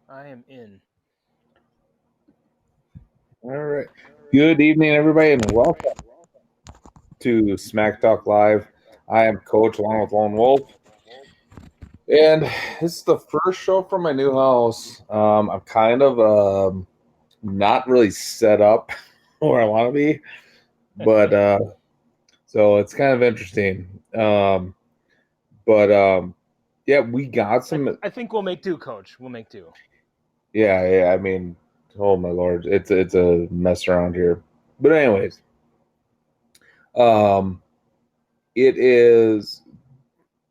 I am in. All right. Good evening, everybody, and welcome to Smack Talk Live. I am Coach along with Lone Wolf, and this is the first show from my new house. I'm kind of not really set up where I want to be, but so it's kind of interesting. But yeah, we got I, some. I think we'll make do, Coach. We'll make do. Yeah. I mean, oh my lord, it's a mess around here. But anyways, um, it is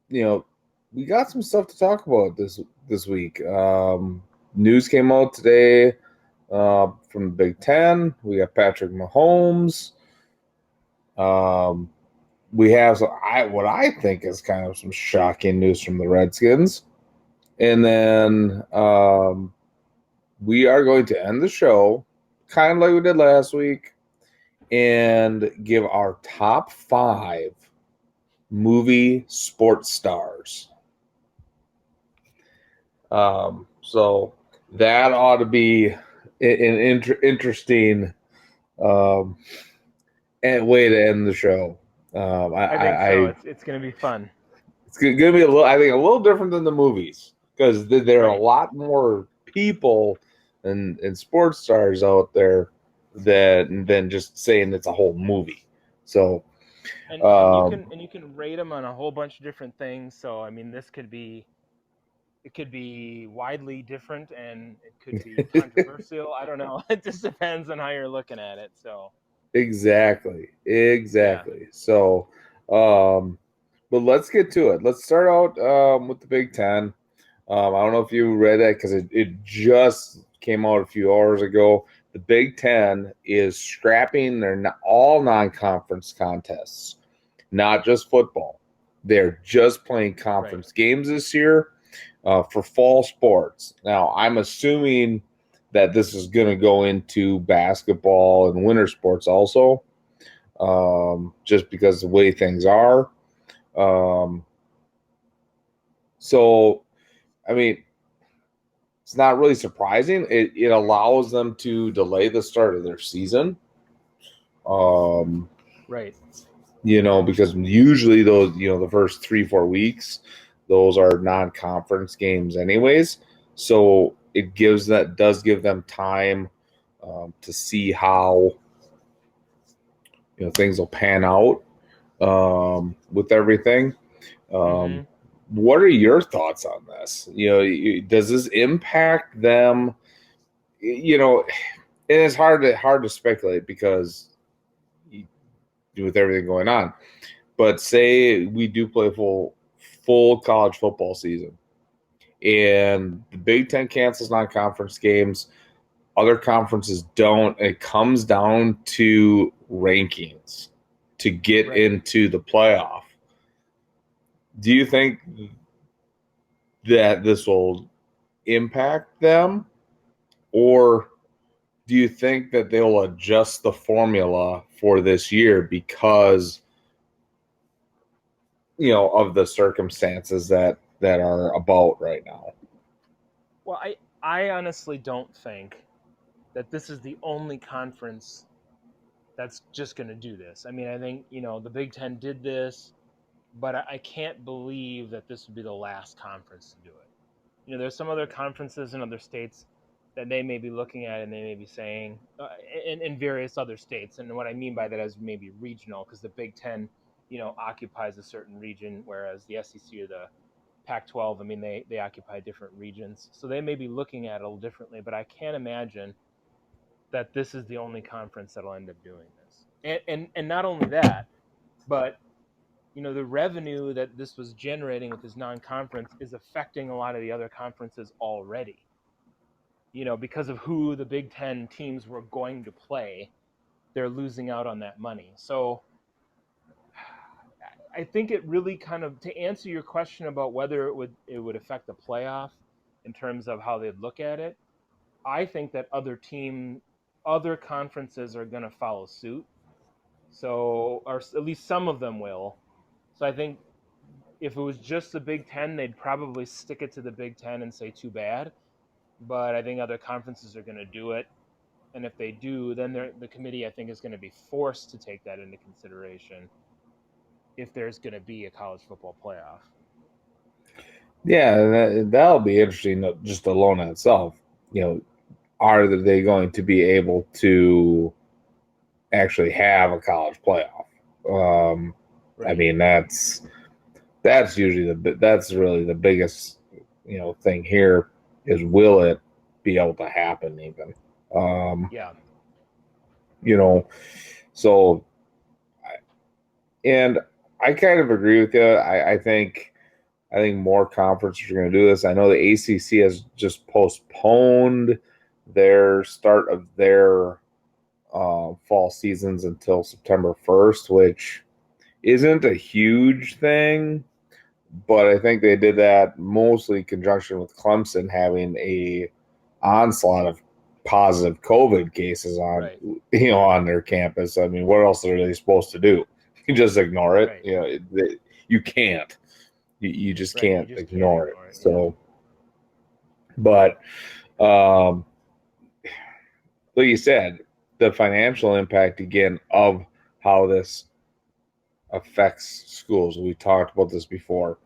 we got some stuff to talk about this week. News came out today from the Big Ten. We got Patrick Mahomes. Um, we have what I think is kind of some shocking news from the Redskins, and then we are going to end the show kind of like we did last week and give our top 5 movie sports stars. So that ought to be an interesting um, way to end the show. I think so. It's going to be fun. It's going to be I think, a little different than the movies because there are a Right. lot more people and sports stars out there than just saying it's a whole movie. So, And you um, can rate them on a whole bunch of different things. So I mean, it could be widely different, and it could be controversial. I don't know. It just depends on how you're looking at it. So exactly, yeah. exactly. So, um, but let's get to it. Let's start out with the Big Ten. I don't know if you read that because it just came out a few hours ago. The Big Ten is scrapping their all non-conference contests, not just football. They're just playing Right. conference games this year for fall sports. Now, I'm assuming that this is going to go into basketball and winter sports also, just because the way things are. Um, so, I mean, it's not really surprising. It allows them to delay the start of their season. Um, Right. because usually those, the first 3-4 weeks, those are non-conference games anyways. So it does give them time to see how things will pan out with everything. Um, Mm-hmm. what are your thoughts on this? Does this impact them? You know, and it's hard to speculate because with everything going on. But say we do play full college football season, and the Big Ten cancels non-conference games, other conferences don't. And it comes down to rankings to get Right. into the playoff. Do you think that this will impact them, or do you think that they'll adjust the formula for this year because of the circumstances that are about right now? Well, I honestly don't think that this is the only conference that's just going to do this. I mean, I think, the Big Ten did this, but I can't believe that this would be the last conference to do it. There's some other conferences in other states that they may be looking at and they may be saying, in various other states. And what I mean by that is maybe regional, because the Big Ten, occupies a certain region, whereas the SEC or the Pac-12, I mean, they occupy different regions. So they may be looking at it a little differently, but I can't imagine that this is the only conference that'll end up doing this. And not only that, but the revenue that this was generating with this non-conference is affecting a lot of the other conferences already. Because of who the Big Ten teams were going to play, they're losing out on that money. So I think it really kind of, to answer your question about whether it would affect the playoff in terms of how they'd look at it. I think that other conferences are going to follow suit. So, or at least some of them will. So I think if it was just the Big Ten, they'd probably stick it to the Big Ten and say too bad. but I think other conferences are going to do it. And if they do, then the committee, I think, is going to be forced to take that into consideration if there's going to be a college football playoff. Yeah, that'll be interesting just alone in itself. Are they going to be able to actually have a college playoff? I Right. mean, that's usually that's really the biggest thing here is will it be able to happen even? Um, Yeah. you know, so and I kind of agree with you. I think more conferences are going to do this. I know the ACC has just postponed their start of their fall seasons until September 1st, which isn't a huge thing, but I think they did that mostly in conjunction with Clemson having a onslaught of positive COVID cases on Right. on their campus. I mean, what else are they supposed to do? You just ignore it. Right. You can't. You just Right. You can't just can't ignore it. ignore it. Yeah. So, but um, like you said, the financial impact again of how this affects schools. We talked about this before.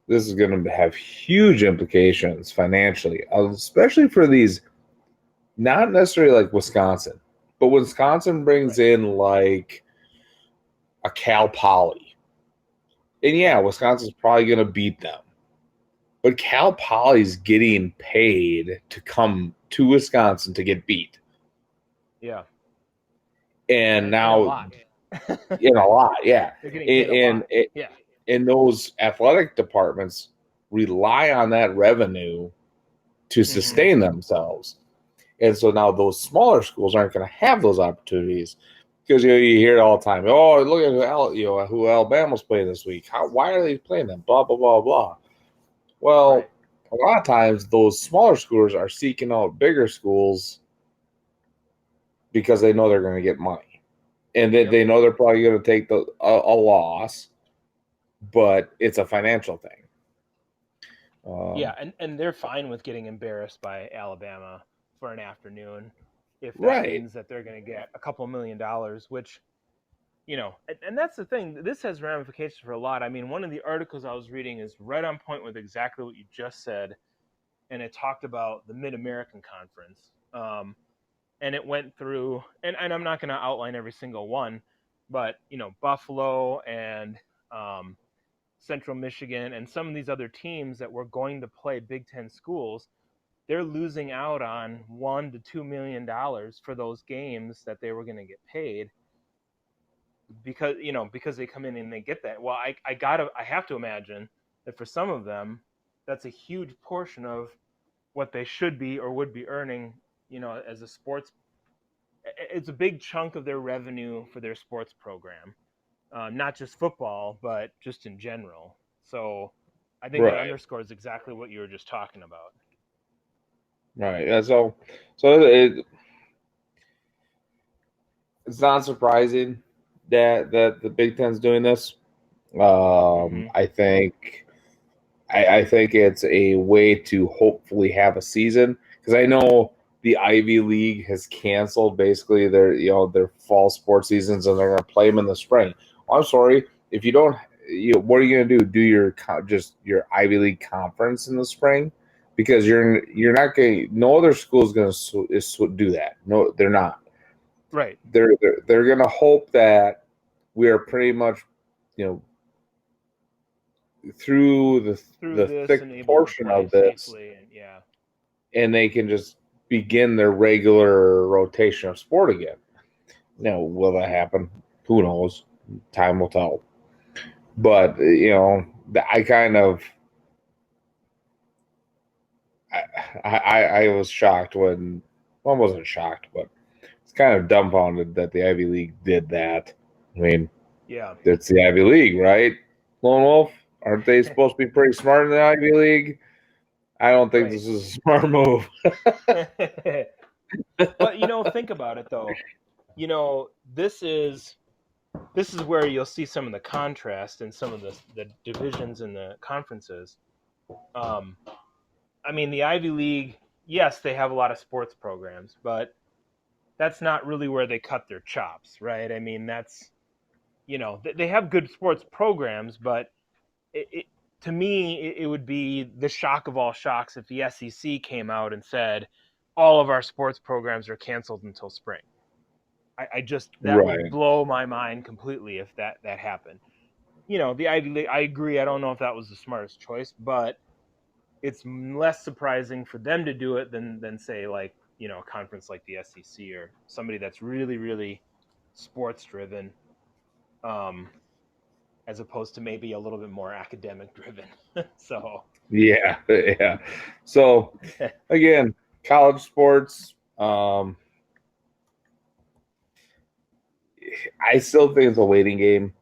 This is going to have huge implications financially, especially for these, not necessarily like Wisconsin, but Wisconsin brings Right. in like a Cal Poly. And yeah, Right. Wisconsin's probably going to beat them. But Cal Poly's getting paid to come to Wisconsin to get beat. Yeah. And And a now, lot. in a lot, yeah. They're getting paid a And, lot. Yeah. and those athletic departments rely on that revenue to Mm-hmm. sustain themselves. And so now those smaller schools aren't going to have those opportunities because you hear it all the time. Oh, look at who Alabama's playing this week. Why are they playing them? Blah blah blah blah. Right. Well, a lot of times those smaller schools are seeking out bigger schools because they know they're going to get money, and Yep. they know they're probably going to take a loss, but it's a financial thing. Yeah, Um, and they're fine with getting embarrassed by Alabama for an afternoon if that right. means that they're going to get a couple $1 million, which, and that's the thing. This has ramifications for a lot. I mean, one of the articles I was reading is right on point with exactly what you just said, and it talked about the Mid American Conference. And it went through, and I'm not going to outline every single one, but, Buffalo and um, Central Michigan and some of these other teams that were going to play Big Ten schools, they're losing out on $1 to $2 million for those games that they were going to get paid because they come in and they get that. Well, I have to imagine that for some of them, that's a huge portion of what they should be or would be earning, as a sports. It's a big chunk of their revenue for their sports program, not just football, but just in general. So I think that Right. underscores exactly what you were just talking about. Right. Yeah, so it's not surprising that the Big Ten's doing this. Mm-hmm. I think I think it's a way to hopefully have a season because I know the Ivy League has canceled basically their fall sports seasons and they're going to play them in the spring. Oh, I'm sorry if you don't. What are you going to do? Do just your Ivy League conference in the spring? Because you're not going. No other school is going to do that. No, they're not. Right. They're going to hope that we are pretty much you know through Through the this thick and able to portion play of this, safely, and yeah. and they can just begin their regular rotation of sport again. Now, will that happen? Who knows? Time will tell. But I kind of I was shocked when well, I wasn't shocked, but it's kind of dumbfounded that the Ivy League did that. I mean, Yeah. it's the Ivy League, right? Lone Wolf, aren't they supposed to be pretty smart in the Ivy League? I don't think Right. this is a smart move. But think about it though. This is where you'll see some of the contrast in some of the divisions and the conferences. Um, I mean, the Ivy League, yes, they have a lot of sports programs, but that's not really where they cut their chops, right? I mean, that's, they have good sports programs, but it to me, it would be the shock of all shocks if the SEC came out and said, all of our sports programs are canceled until spring. I just, that would Right. blow my mind completely if that happened. The Ivy League, I agree. I don't know if that was the smartest choice, but it's less surprising for them to do it than say like a conference like the SEC or somebody that's really really sports driven, um, as opposed to maybe a little bit more academic driven. So Yeah, yeah. So again, college sports. I still think it's a waiting game.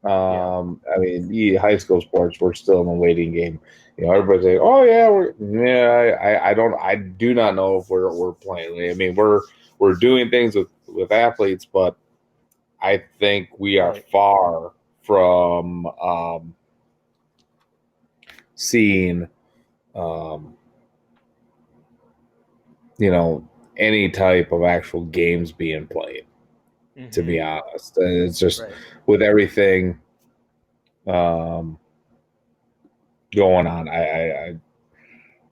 yeah, I mean, high school sports, we're still in a waiting game. Everybody's like, "Oh yeah, yeah." I do not know if we're playing. I mean, we're doing things with athletes, but I think we are right. far from seeing, um, you know, any type of actual games being played. To Mm-hmm. be honest, and it's just Right. with everything um, going on. I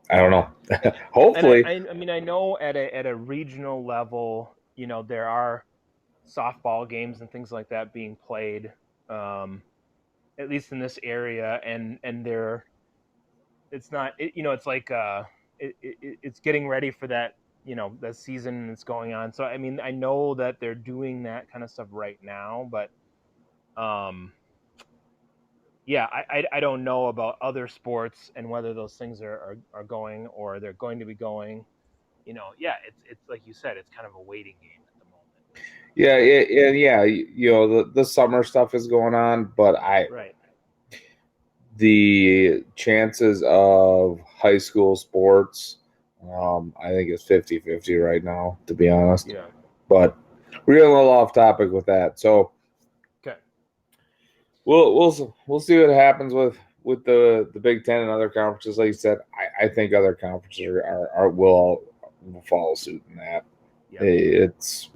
don't know. And I, Hopefully, I I mean I know at a regional level, there are softball games and things like that being played, um, at least in this area, and they're it's not it's like it's getting ready for that the season that's going on. So I mean I know that they're doing that kind of stuff right now, but um yeah, I don't know about other sports and whether those things are going or they're going to be going. Yeah, it's like you said, it's kind of a waiting game at the moment. yeah, So yeah. The summer stuff is going on, but right, the chances of high school sports, I think it's 50-50 right now, to be honest. yeah, But we're getting a little off topic with that, so okay, we'll see what happens with the Big Ten and other conferences. Like you said, I think other conferences will follow suit in that. yep, It's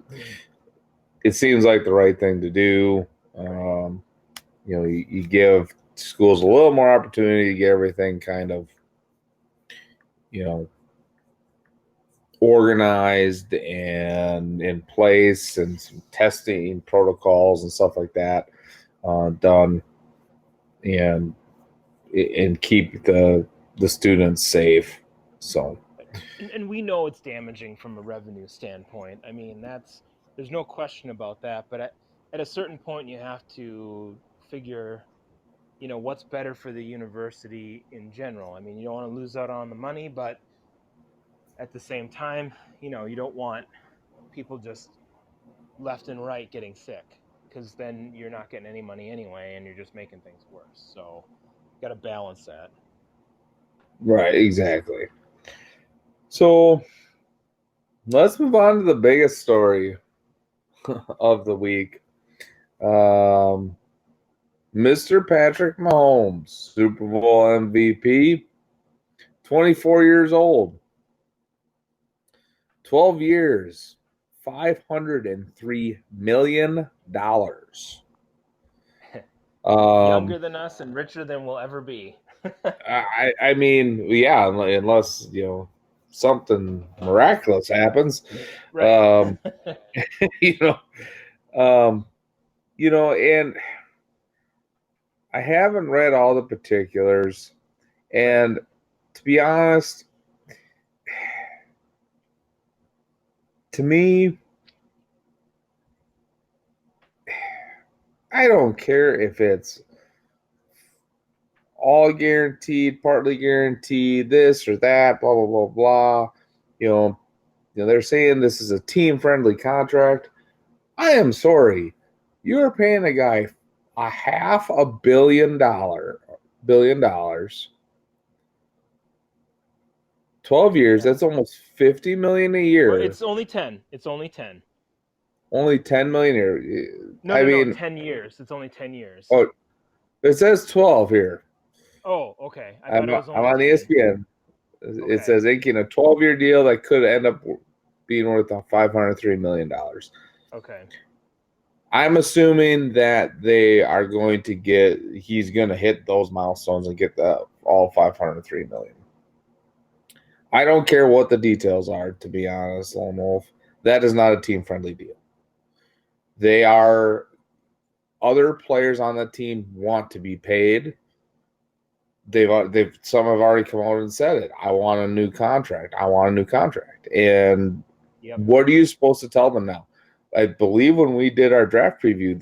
it seems like the right thing to do. right, You give schools a little more opportunity to get everything kind of you know organized and in place and some testing protocols and stuff like that done and keep the students safe. So and we know it's damaging from a revenue standpoint. I mean, there's no question about that. But at a certain point, you have to figure, what's better for the university in general. I mean, you don't want to lose out on the money, but at the same time, you don't want people just left and right getting sick, because then you're not getting any money anyway, and you're just making things worse. So, got to balance that. right, exactly. So let's move on to the biggest story of the week. Um, Mr. Patrick Mahomes, Super Bowl MVP, 24 years old, 12 years, $503 million. Um, Younger than us and richer than we'll ever be. I mean, yeah, unless something miraculous happens, Right. um, you know, um, and I haven't read all the particulars, Right. and to be honest, to me, I don't care if it's all guaranteed, partly guaranteed, this or that, blah blah blah blah. You know, they're saying this is a team-friendly contract. I am sorry, you are paying a guy a $500 million, 12 years. Yeah. That's almost 50 million a Well, year. it's only 10. It's only 10. Only 10 million here. No, I no, no. mean, 10 years. It's only 10 years. oh, it says 12 here. Oh, okay. I I'm thought it was I'm only on 10. ESPN. It Okay. says inking a 12-year deal that could end up being worth $503 million. Okay. I'm assuming that they are going to get. He's going to hit those milestones and get the all 503 million. I don't care what the details are, to be honest, Lone Wolf. That is not a team friendly deal. They are other players on the team want to be paid. They've some have already come out and said it. I want a new contract. I want a new contract. And Yep. what are you supposed to tell them now? I believe when we did our draft preview,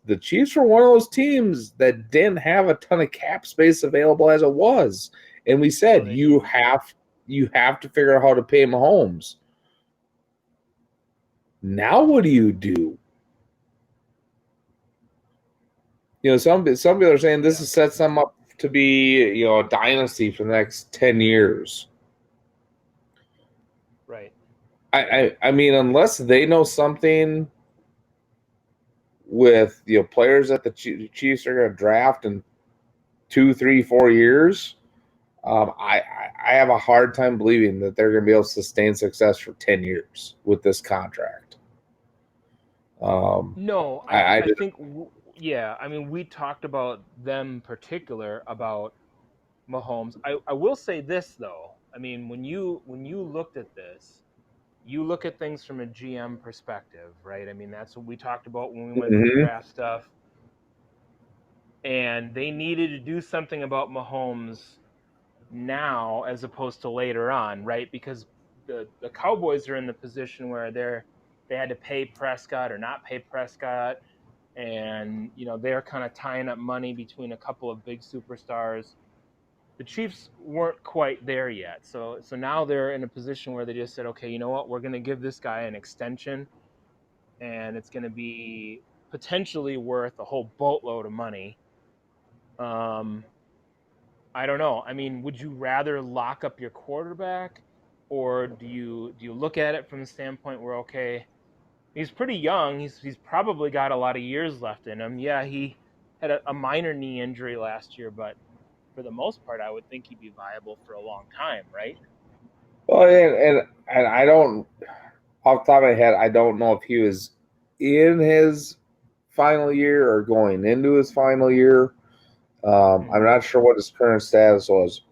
the Chiefs were one of those teams that didn't have a ton of cap space available as it was. And we No, said they didn't. you have to figure out how to pay Mahomes. Now what do you do? Some people are saying this Yeah. sets them up to be, a dynasty for the next 10 years. Right. I mean, unless they know something with players that the Chiefs are going to draft in 2, 3, 4 years, I have a hard time believing that they're going to be able to sustain success for 10 years with this contract. No, I I just, think yeah. I mean, we talked about them in particular about Mahomes. I will say this though. I mean, when you looked at this, you look at things from a GM perspective, right? I mean, that's what we talked about when we went through mhm. draft stuff. And they needed to do something about Mahomes now as opposed to later on, right? Because the Cowboys are in the position where they had to pay Prescott or not pay Prescott, and they're kind of tying up money between a couple of big superstars. The Chiefs weren't quite there yet, so now they're in a position where they just said, okay, you know what, we're going to give this guy an extension, and it's going to be potentially worth a whole boatload of money. Um, I don't know. I mean, would you rather lock up your quarterback, or do you look at it from the standpoint where, okay, he's pretty young. He's probably got a lot of years left in him. Yeah, he had a minor knee injury last year, but for the most part, I would think he'd be viable for a long time, right? Well, and I don't, off the top of my head, I don't know if he was in his final year or going into his final year. I'm Mm-hmm. not sure what his current status was.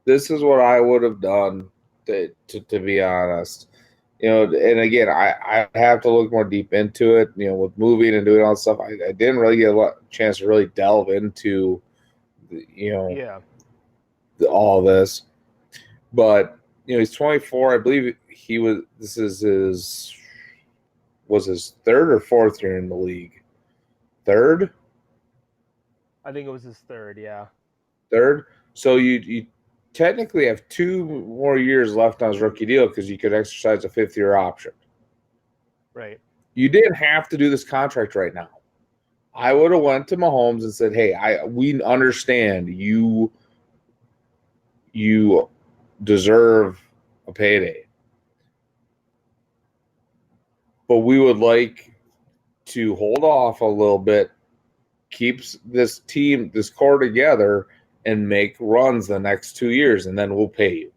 This is what I would have done, to be honest. And again, I have to look more deep into it. With moving and doing all that stuff, I didn't really get chance to really delve into, you know, Yeah. all this. But he's 24. I believe he was. This is his third or fourth year in the league. Third, I think it was his third. Yeah. third. So you technically have 2 more years left on his rookie deal because you could exercise a fifth-year option. Right. You didn't have to do this contract right now. I would have went to Mahomes and said, "Hey, we understand you deserve a payday, but we would like to hold off a little bit, keeps this team, this core together, and make runs the next 2 years, and then we'll pay you."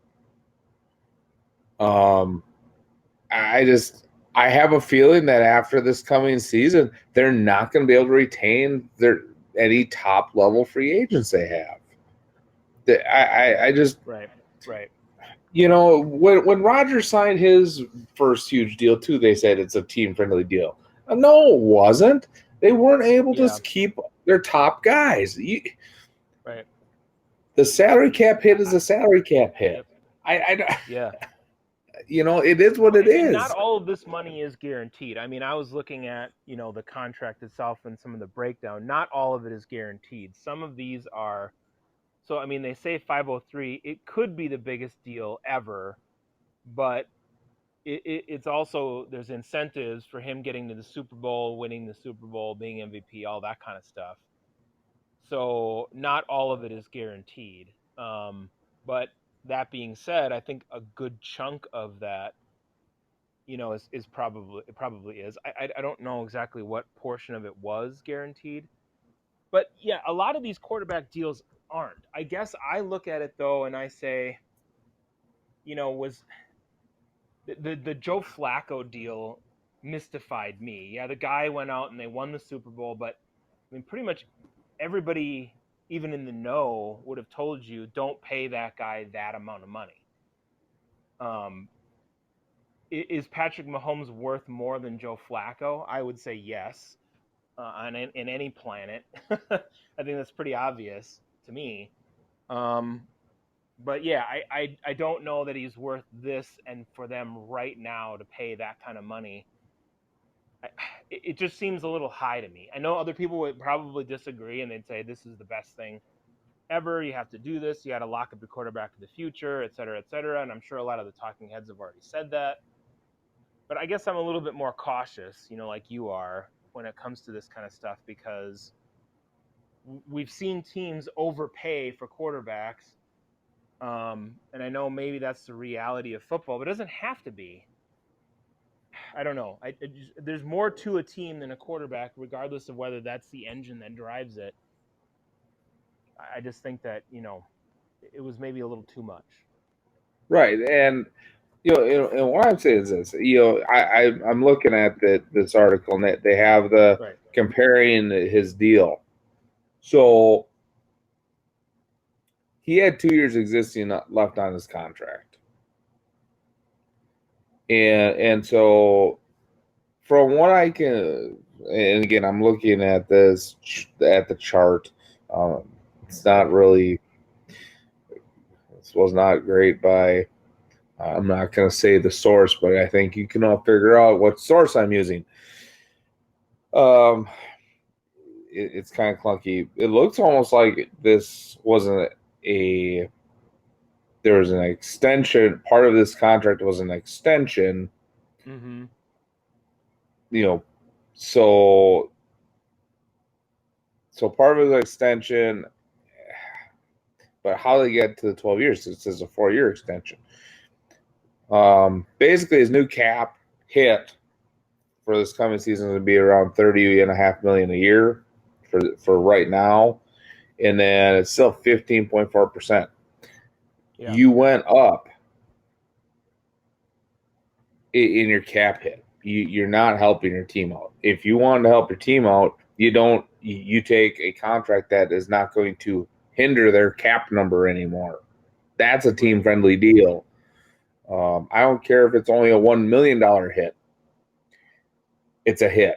I just I have a feeling that after this coming season, they're not going to be able to retain their any top level free agents they have. I just Right. Right. when Roger signed his first huge deal too, they said it's a team friendly deal. No, it wasn't. They weren't able to Yeah. keep their top guys. Right. The salary cap hit is I, a salary cap hit. yep. I Yeah. it is what Well, it and not is. all of this money is guaranteed. I mean, I was looking at, the contract itself and some of the breakdown. Not all of it is guaranteed. Some of these are, so I mean, they say 503, it could be the biggest deal ever, but it's also, there's incentives for him getting to the Super Bowl, winning the Super Bowl, being MVP, all that kind of stuff. So not all of it is guaranteed. But that being said, I think a good chunk of that, is probably, it probably is. I don't know exactly what portion of it was guaranteed, but yeah, a lot of these quarterback deals aren't. I guess I look at it though, and I say, was the Joe Flacco deal mystified me. Yeah, the guy went out and they won the Super Bowl, but I mean, pretty much everybody, even in the know, would have told you don't pay that guy that amount of money. Um, is Patrick Mahomes worth more than Joe Flacco? I would say yes. In any planet, I think that's pretty obvious to me. Um, but yeah, I don't know that he's worth this, and for them right now to pay that kind of money, it just seems a little high to me. I know other people would probably disagree, and they'd say this is the best thing ever. You have to do this. You got to lock up your quarterback for the future, et cetera, et cetera. And I'm sure a lot of the talking heads have already said that. But I guess I'm a little bit more cautious, like you are, when it comes to this kind of stuff, because we've seen teams overpay for quarterbacks. And I know maybe that's the reality of football, but it doesn't have to be. I don't know. There's more to a team than a quarterback, regardless of whether that's the engine that drives it. I just think that, it was maybe a little too much. Right. And and what I'm saying is this. I'm looking at this article, and they have the Right. comparing his deal. So he had 2 years existing left on his contract, and so from what I can, and again, I'm looking at this at the chart. It's not really. This was not great by. I'm not going to say the source, but I think you can all figure out what source I'm using. Um, it's kind of clunky. It looks almost like this wasn't a. There was an extension. Part of this contract was an extension. Mm-hmm. You know, so part of the extension, but how they get to the 12 years? It says a 4-year extension. Basically, his new cap hit for this coming season would be around $30.5 million a year for right now, and then it's still 15.4%. Yeah. You went up in your cap hit. You're not helping your team out. If you want to help your team out, you don't. You take a contract that is not going to hinder their cap number anymore. That's a team friendly deal. I don't care if it's only a $1 million hit. It's a hit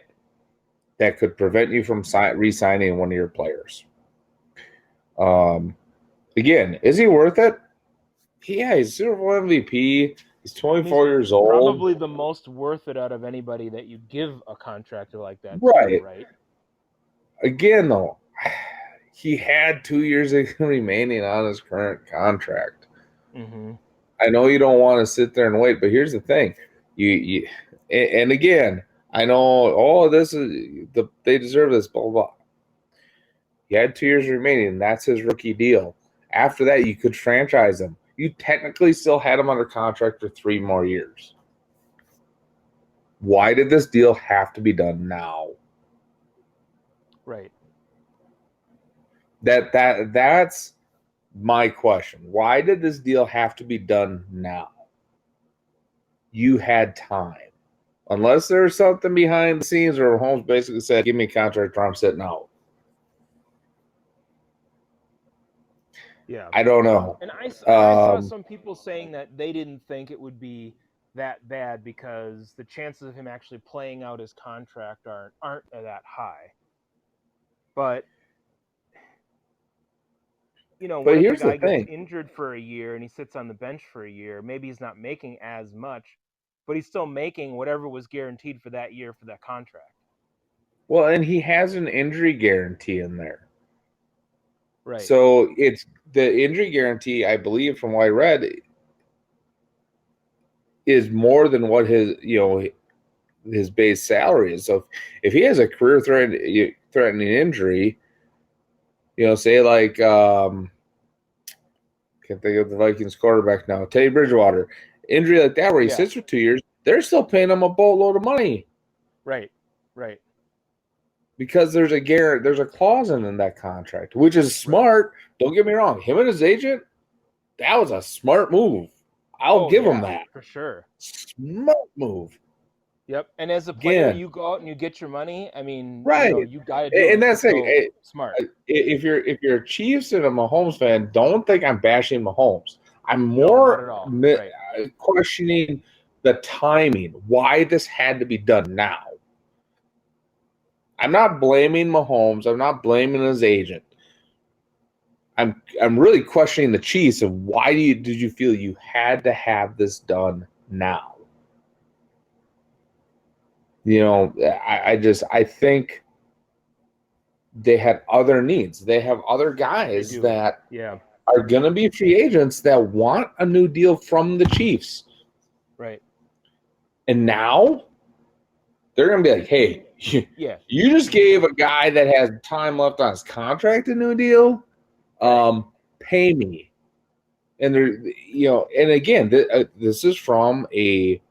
that could prevent you from re-signing one of your players. Again, is he worth it? Yeah, he's Super Bowl MVP. He's 24 years old. Probably the most worth it out of anybody that you give a contractor like that right. to, right? Again, though, he had 2 years remaining on his current contract. Mm-hmm. I know you don't want to sit there and wait, but here's the thing: and again, I know. Oh, they deserve this. Blah blah blah. He had 2 years remaining. That's his rookie deal. After that, you could franchise him. You technically still had him under contract for 3 more years. Why did this deal have to be done now? Right. That's my question. Why did this deal have to be done now? You had time. Unless there's something behind the scenes where Holmes basically said, give me a contract or I'm sitting out. Yeah. I don't know. And I saw some people saying that they didn't think it would be that bad because the chances of him actually playing out his contract aren't that high. But what if a guy gets injured for a year and he sits on the bench for a year? Maybe he's not making as much, but he's still making whatever was guaranteed for that year for that contract. Well, and he has an injury guarantee in there. Right. So it's the injury guarantee, I believe, from what I read, is more than what his base salary is. So if he has a career threatening injury, say like can't think of the Vikings quarterback now, Teddy Bridgewater, injury like that where he sits for 2 years, they're still paying him a boatload of money. Right. Because there's a clause in that contract, which is smart. Right. Don't get me wrong. Him and his agent, that was a smart move. I'll Oh give them yeah, that. for sure. Smart move. Yep. And as a player, Again, you go out and you get your money. I mean, right. you got to do And it. that's it. So smart. If you're a Chiefs and a Mahomes fan, don't think I'm bashing Mahomes. I'm No, not more at all. Right. questioning the timing, why this had to be done now. I'm not blaming Mahomes. I'm not blaming his agent. I'm really questioning the Chiefs of why did you feel you had to have this done now? I think they had other needs. They have other They guys do. that Yeah. are going to be free agents that want a new deal from the Chiefs. Right. And now they're going to be like, hey, Yeah. you just gave a guy that has time left on his contract a new deal. Right. Pay me. And and again, this is from a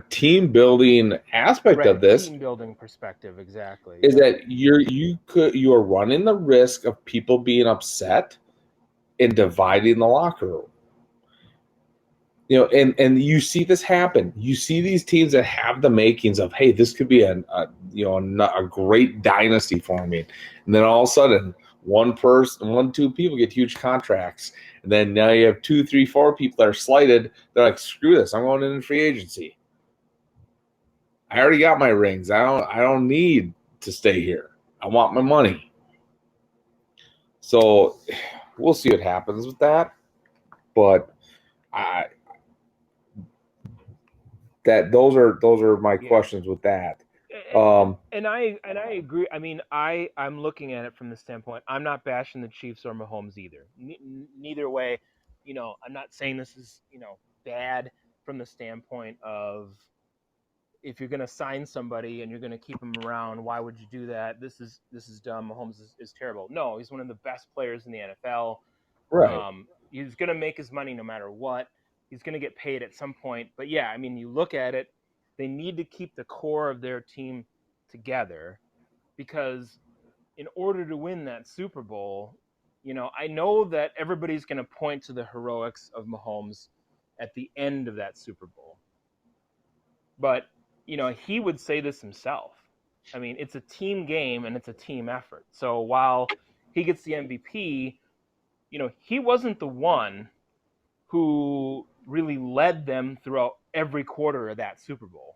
team building aspect Right. of A this team building perspective. Exactly. is Yep. that you are running the risk of people being upset and dividing the locker room. And you see this happen. You see these teams that have the makings of, hey, this could be a great dynasty forming, and then all of a sudden, two people get huge contracts, and then now you have 2, 3, 4 people that are slighted. They're like, screw this, I'm going into free agency. I already got my rings. I don't need to stay here. I want my money. So we'll see what happens with that, but I that those are my Yeah. questions with that. And, Um, and I agree. I mean, I'm looking at it from the standpoint. I'm not bashing the Chiefs or Mahomes either. Neither way, I'm not saying this is bad from the standpoint of if you're going to sign somebody and you're going to keep him around, why would you do that? This is dumb. Mahomes is terrible. No, he's one of the best players in the NFL. right, He's going to make his money no matter what. He's going to get paid at some point. But yeah, I mean, you look at it, they need to keep the core of their team together because in order to win that Super Bowl, I know that everybody's going to point to the heroics of Mahomes at the end of that Super Bowl. But, he would say this himself. I mean, it's a team game and it's a team effort. So while he gets the MVP, he wasn't the one who really led them throughout every quarter of that Super Bowl.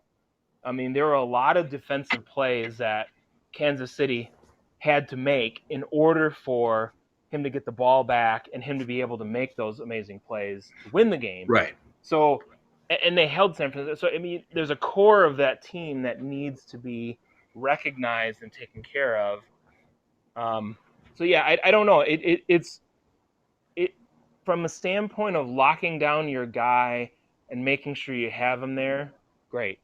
I mean, there were a lot of defensive plays that Kansas City had to make in order for him to get the ball back and him to be able to make those amazing plays to win the game. right. So, and they held San Francisco. So, I mean, there's a core of that team that needs to be recognized and taken care of. So yeah, I don't know. It from a standpoint of locking down your guy and making sure you have him there, great.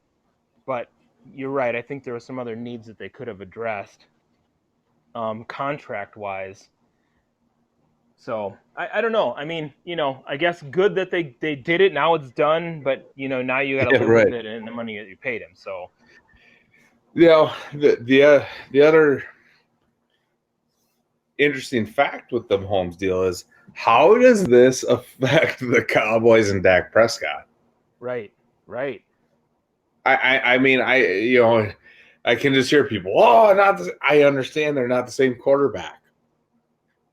But you're right. I think there were some other needs that they could have addressed, contract wise. So I don't know. I mean, I guess good that they did it. Now it's done, but now you got to Yeah, live with right. it and the money that you paid him. So The other interesting fact with the Mahomes deal is how does this affect the Cowboys and Dak Prescott? right, right, I mean I can just hear people. Oh, not the, I understand they're not the same quarterback,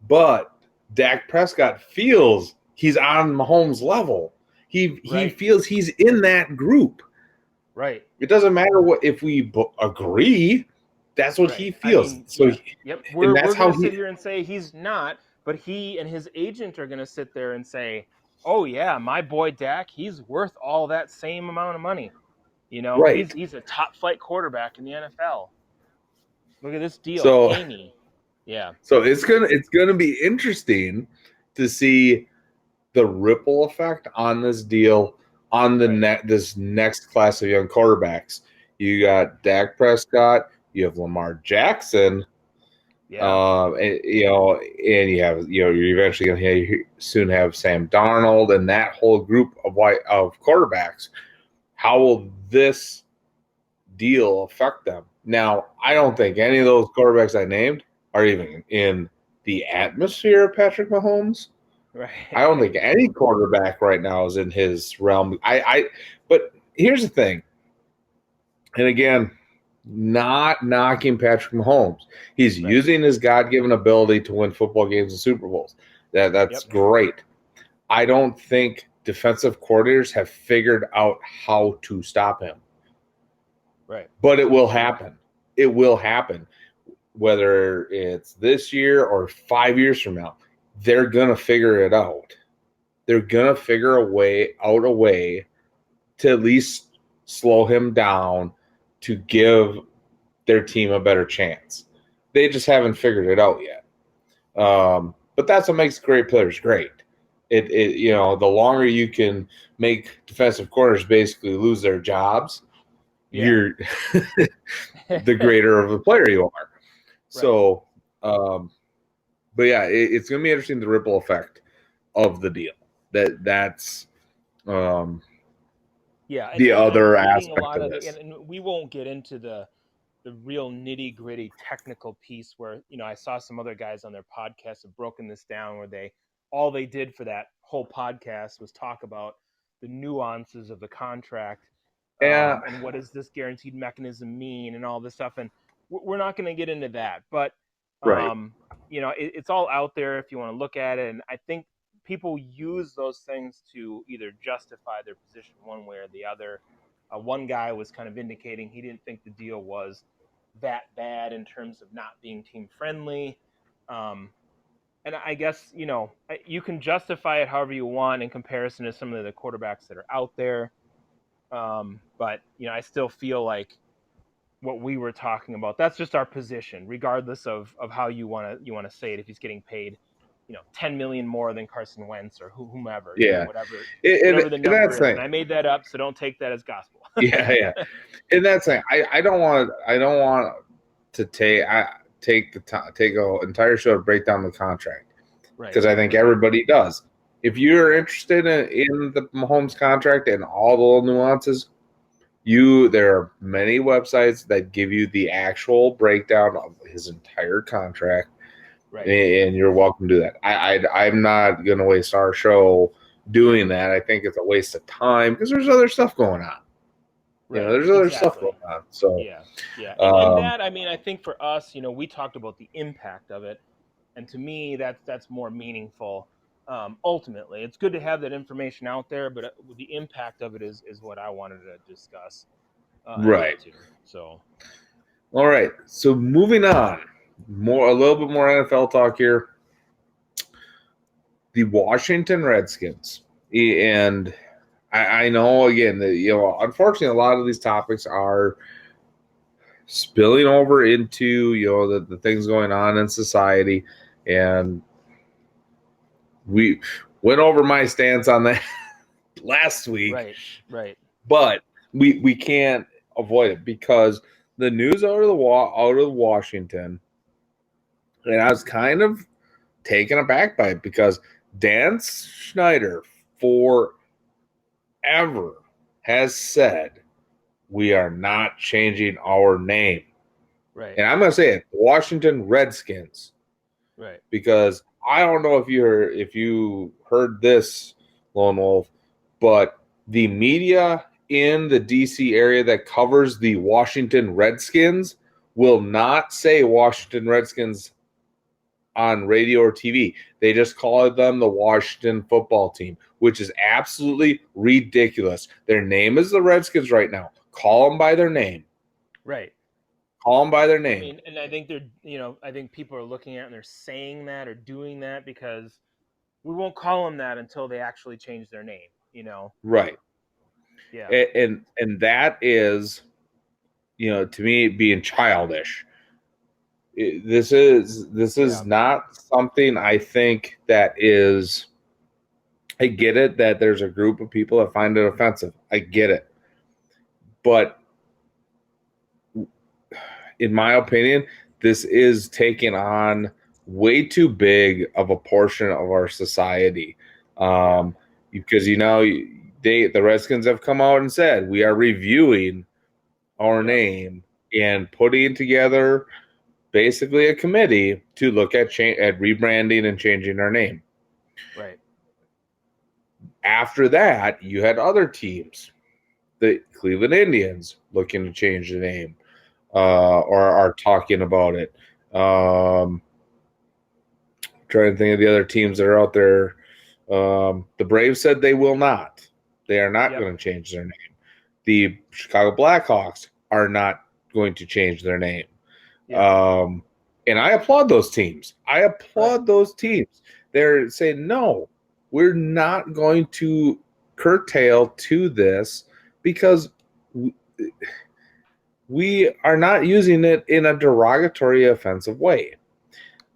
but Dak Prescott feels he's on Mahomes' level. He right, feels he's in that group. right, It doesn't matter what if we agree. That's what right. he I feels. mean, So, yeah, yep. and We're that's we're how gonna sit he. here and say he's not, but he and his agent are gonna sit there and say, "Oh yeah, my boy Dak, he's worth all that same amount of money." He's Right. he's a top flight quarterback in the NFL. Look at this deal. So, Pay me. Yeah. it's gonna be interesting to see the ripple effect on this deal on Right. this next class of young quarterbacks. You got Dak Prescott. You have Lamar Jackson. Yeah. And you have you're eventually going to soon have Sam Darnold and that whole group of quarterbacks. How will this deal affect them? Now, I don't think any of those quarterbacks I named are even in the atmosphere of Patrick Mahomes. I don't Right. think any quarterback right now is in his realm. But here's the thing, and again, not knocking Patrick Mahomes. He's Right. using his God-given ability to win football games and Super Bowls. That's Yep. great. I don't think defensive coordinators have figured out how to stop him. Right. But it will happen. It will happen. Whether it's this year or 5 years from now, they're gonna figure it out. They're gonna figure a way to at least slow him down to give their team a better chance. They just haven't figured it out yet. But that's what makes great players great. The longer you can make defensive corners basically lose their jobs, Yeah. you're the greater of a player you are. Right. So, but yeah, it's going to be interesting the ripple effect of the deal. That's um, Yeah, the and I'm other reading a aspect lot of of the, this. and we won't get into the real nitty gritty technical piece where I saw some other guys on their podcast have broken this down where they all they did for that whole podcast was talk about the nuances of the contract, Yeah, and what does this guaranteed mechanism mean and all this stuff, and we're not going to get into that, but right. um, it's all out there if you want to look at it, and I think people use those things to either justify their position one way or the other. One guy was kind of indicating he didn't think the deal was that bad in terms of not being team friendly. Um, and I guess, you can justify it however you want in comparison to some of the quarterbacks that are out there. But, I still feel like what we were talking about, that's just our position, regardless of how you want to say it. If he's getting paid, 10 million more than Carson Wentz or whomever, Yeah, whatever, and, whatever the and number that's the is. thing. And I made that up, so don't take that as gospel. Yeah, yeah, and that's the thing. I don't want to take the time take an entire show to break down the contract Right. because I think everybody does. If you're interested in the Mahomes contract and all the little nuances, there are many websites that give you the actual breakdown of his entire contract, Right. and you're welcome to do that. I'm not going to waste our show doing that. I think it's a waste of time because there's other stuff going on. Right. There's other stuff Exactly. going on. So, Yeah. Yeah. And um, that, I mean, I think for us, we talked about the impact of it, and to me, that's more meaningful. Ultimately, it's good to have that information out there, but the impact of it is what I wanted to discuss and right. get to. So, All right. So moving on, a little bit more NFL talk here. The Washington Redskins, and I know again that unfortunately a lot of these topics are spilling over into the things going on in society, and we went over my stance on that last week, right. Right. but we can't avoid it because the news out of Washington, and I was kind of taken aback by it because Dan Snyder forever has said we are not changing our name. Right. And I'm going to say it, Washington Redskins, Right. because I don't know if you heard this, Lone Wolf, but the media in the DC area that covers the Washington Redskins will not say Washington Redskins on radio or TV. They just call them the Washington football team, which is absolutely ridiculous. Their name is the Redskins right now. Call them by their name. Right. Call them by their I name. mean, and I think I think people are looking at it and they're saying that or doing that because we won't call them that until they actually change their name. Right. Yeah. And that is, to me, being childish. This is Yeah. not something I think that is. I get it that there's a group of people that find it offensive. I get it. But in my opinion, this is taking on way too big of a portion of our society. Yeah. Because the Redskins have come out and said we are reviewing our Yep. name and putting together basically a committee to look at rebranding and changing our name. Right. After that, you had other teams. The Cleveland Indians looking to change the name, or are talking about it. Trying to think of the other teams that are out there. The Braves said they will not. They are not Yep. going to change their name. The Chicago Blackhawks are not going to change their name. Yep. And I applaud those teams. I applaud Right. those teams. They're saying, no, we're not going to curtail to this because we are not using it in a derogatory, offensive way.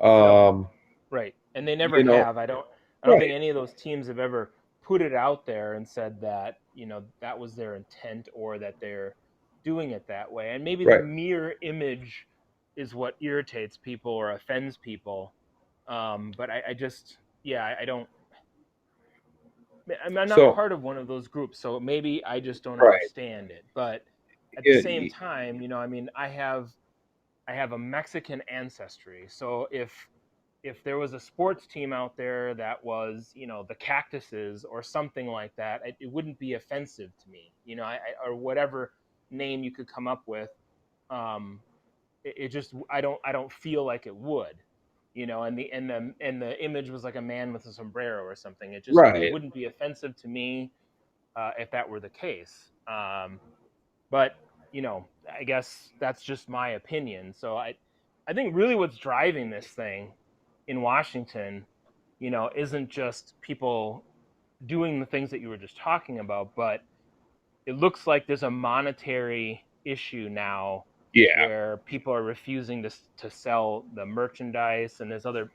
No. Um, Right. And they never you know, have. I don't think right, any of those teams have ever put it out there and said that, that was their intent or that they're doing it that way. And maybe the right. mere image is what irritates people or offends people. But I just, yeah, I don't. I'm not So, part of one of those groups, so maybe I just don't right. understand it. But at the same It, time, I mean, I have a Mexican ancestry, so if there was a sports team out there that was, the Cactuses or something like that, it wouldn't be offensive to me, or whatever name you could come up with. It just I don't feel like it would, and the image was like a man with a sombrero or something. It right, wouldn't be offensive to me if that were the case. But I guess that's just my opinion. So I think really what's driving this thing in Washington, isn't just people doing the things that you were just talking about, but it looks like there's a monetary issue now yeah, where people are refusing to sell the merchandise, and there's other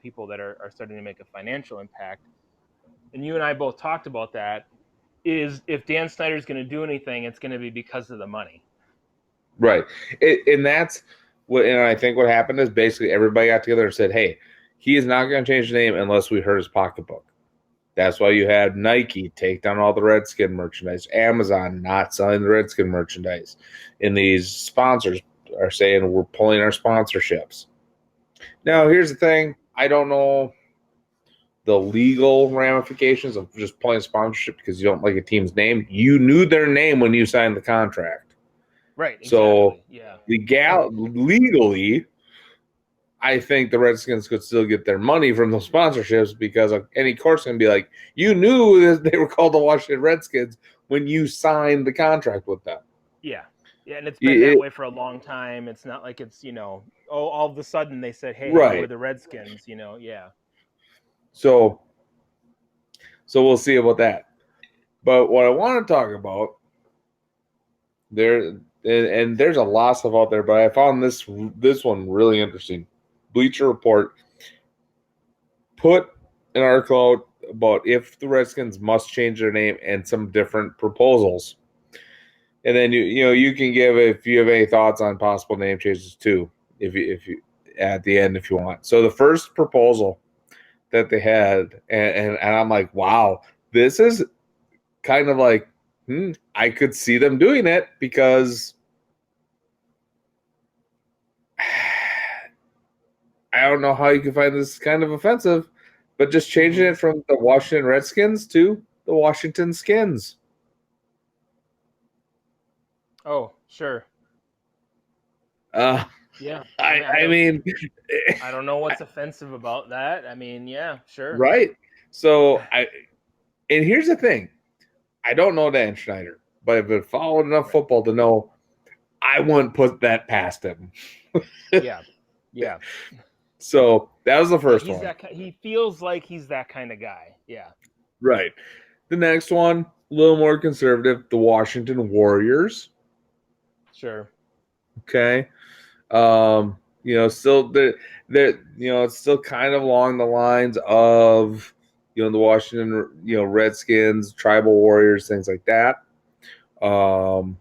people that are starting to make a financial impact. And you and I both talked about that. Is if Dan Snyder's going to do anything, it's going to be because of the money. right. And that's what, and I think what happened is basically everybody got together and said, hey, he is not going to change the name unless we hurt his pocketbook. That's why you had Nike take down all the Redskin merchandise, Amazon not selling the Redskin merchandise, and these sponsors are saying we're pulling our sponsorships. Now, here's the thing: I don't know the legal ramifications of just pulling sponsorship because you don't like a team's name. You knew their name when you signed the contract, Right, so exactly. Yeah. legally, I think the Redskins could still get their money from those sponsorships because any court's going to be like, you knew that they were called the Washington Redskins when you signed the contract with them. Yeah. Yeah, and it's been that It, way for a long time. It's not like it's, oh, all of a sudden they said, "Hey, we're right. the Redskins," yeah. So, so we'll see about that. But what I want to talk about there, and there's a lot of stuff out there, but I found this one really interesting. Bleacher Report put an article out about if the Redskins must change their name and some different proposals. And then you can give if you have any thoughts on possible name changes too, if you at the end if you want. So the first proposal that they had, and I'm like, wow, this is kind of like, I could see them doing it because I don't know how you can find this kind of offensive, but just changing Hmm. it from the Washington Redskins to the Washington Skins. Oh, sure. Uh, Yeah. I I mean, I mean, I don't know what's offensive about that. I mean, yeah, sure. right. So and here's the thing. I don't know Dan Snyder, but I've been following enough Right. football to know I wouldn't put that past him. Yeah. Yeah. So that was the Yeah, first one. he feels like he's that kind of guy. Yeah. Right. The next one, a little more conservative, the Washington Warriors. Sure. Okay. Still it's still kind of along the lines of, the Washington, Redskins, tribal warriors, things like that. Um,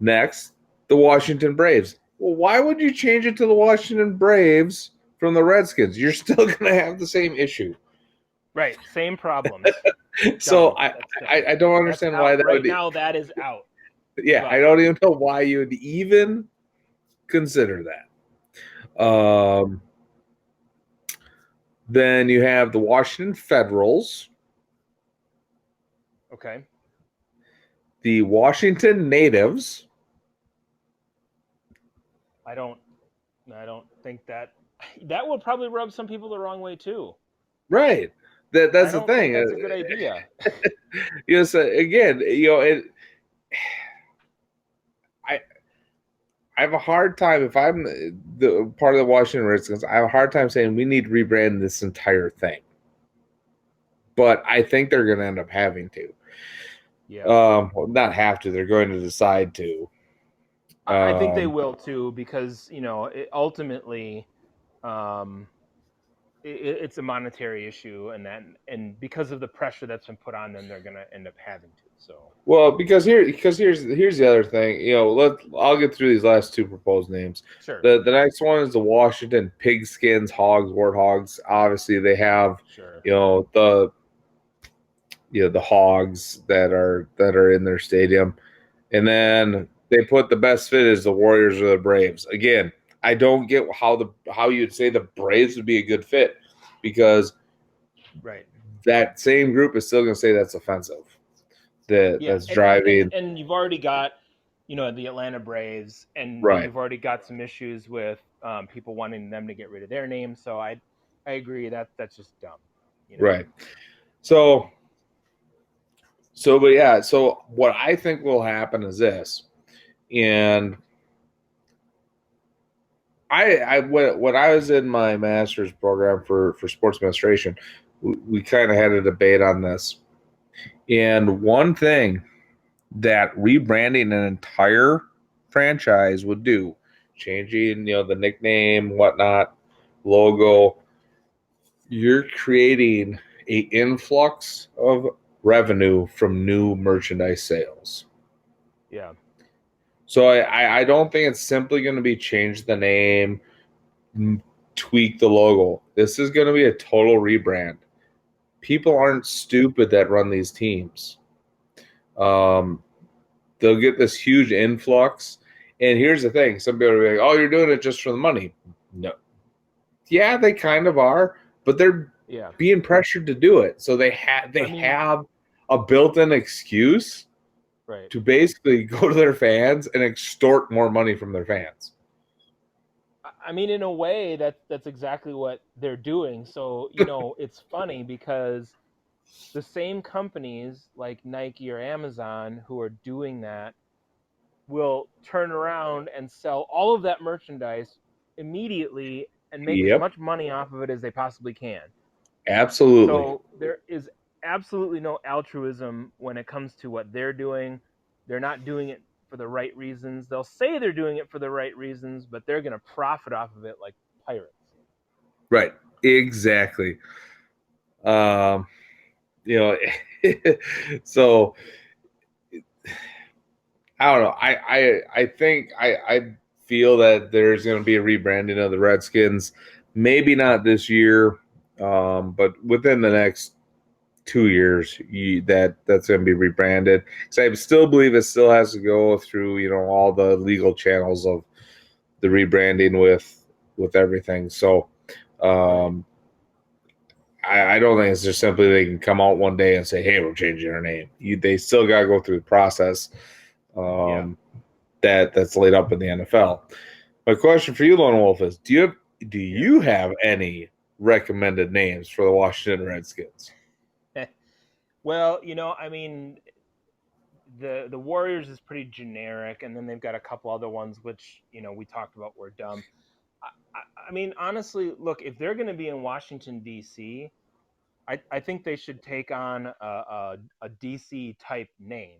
Next, the Washington Braves. Well, why would you change it to the Washington Braves from the Redskins? You're still going to have the same issue. Right. Same problems. So Done. I, That's done. I, I don't That's understand why out that right would. now. That is out. Yeah, I Gone. don't even know why you would even consider that. Then you have the Washington Federals. Okay. The Washington Natives. I don't I don't think that would probably rub some people the wrong way too. Right. I That's the don't think thing. that's a good idea. So again, I I have a hard time if I'm the part of the Washington Redskins. I have a hard time saying we need to rebrand this entire thing, but I think they're going to end up having to. Yeah. Well, not have to. They're going to decide to. I think they Um, will too because, ultimately um it's a monetary issue, and because of the pressure that's been put on them, they're going to end up having to. So, well, because here's the other thing. I'll get through these last two proposed names. sure. The next one is the Washington Pigskins, Hogs, Warthogs. Obviously, they have Sure. you know the the Hogs that are in their stadium, and then they put the best fit as the Warriors or the Braves. Again, I don't get how you'd say the Braves would be a good fit because Right. that same group is still going to say that's offensive. Yeah, That's and driving and you've already got, the Atlanta Braves, and right, you've already got some issues with people wanting them to get rid of their name. So I agree that that's just dumb. You know. right. So but yeah. So what I think will happen is this, and when I was in my master's program for sports administration, we kind of had a debate on this. And one thing that rebranding an entire franchise would do, changing the nickname, whatnot, logo, you're creating a influx of revenue from new merchandise sales. Yeah. So I don't think it's simply going to be change the name, tweak the logo. This is going to be a total rebrand. People aren't stupid that run these teams. Um, they'll get this huge influx. And here's the thing: some people will be like, "Oh, you're doing it just for the money." No, yeah, they kind of are, but they're Yeah. being pressured to do it, so they I mean, have a built-in excuse right. to basically go to their fans and extort more money from their fans. I mean, in a way, that's exactly what they're doing. So, it's funny because the same companies like Nike or Amazon who are doing that will turn around and sell all of that merchandise immediately and make as Yep, much money off of it as they possibly can. absolutely. So there is absolutely no altruism when it comes to what they're doing. They're not doing it for the right reasons. They'll say they're doing it for the right reasons, but they're going to profit off of it like pirates. Right, exactly. Um, you know, so I don't know. I think I feel that there's going to be a rebranding of the Redskins. Maybe not this year, but within the next 2 years, that's going to be rebranded. Because I still believe it still has to go through all the legal channels of the rebranding with everything. So Right. um, I don't think it's just simply they can come out one day and say, "Hey, we're changing our name." They still got to go through the process. Yeah. Um, that's laid up in the NFL. My question for you, Lone Wolf, is do Yeah. you have any recommended names for the Washington Redskins? Well, I mean, the Warriors is pretty generic, and then they've got a couple other ones which we talked about were dumb. I mean, honestly, look, if they're going to be in Washington D.C., I think they should take on a DC type name.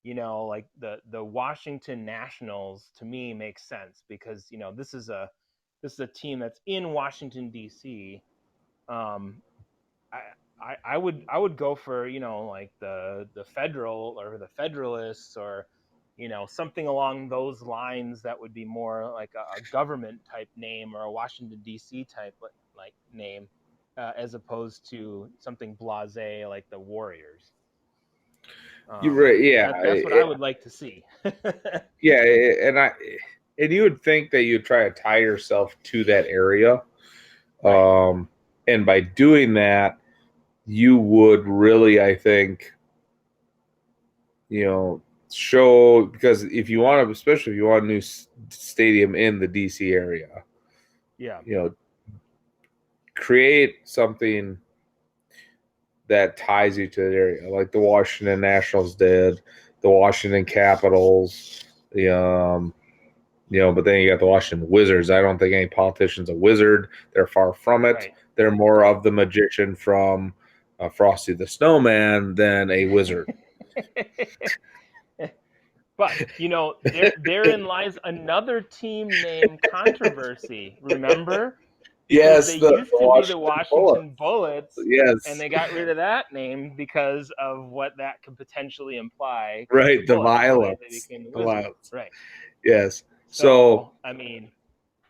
Like the Washington Nationals to me makes sense because this is a team that's in Washington D.C. Um, I would go for like the Federal or the Federalists or something along those lines that would be more like a government type name or a Washington D.C. type like name, as opposed to something blasé like the Warriors. You're right. Yeah, That's what I would like to see. yeah, and you would think that you'd try to tie yourself to that area, Right. and by doing that, you would really, I think, show, because if you want to, especially if you want a new stadium in the DC area, Yeah. create something that ties you to the area, like the Washington Nationals did, the Washington Capitals, but then you got the Washington Wizards. I don't think any politician's a wizard. They're far from it. Right. They're more of the magician from Frosty the Snowman than a wizard. But therein lies another team name controversy. Remember, because Yes, they the used to be the Washington Bullets. Washington Bullets, and Yes, they got rid of that name because of what that could potentially imply with right. the The Bullets, right? They violence. became the The Wizards, violence. right? Yes. So So, I mean,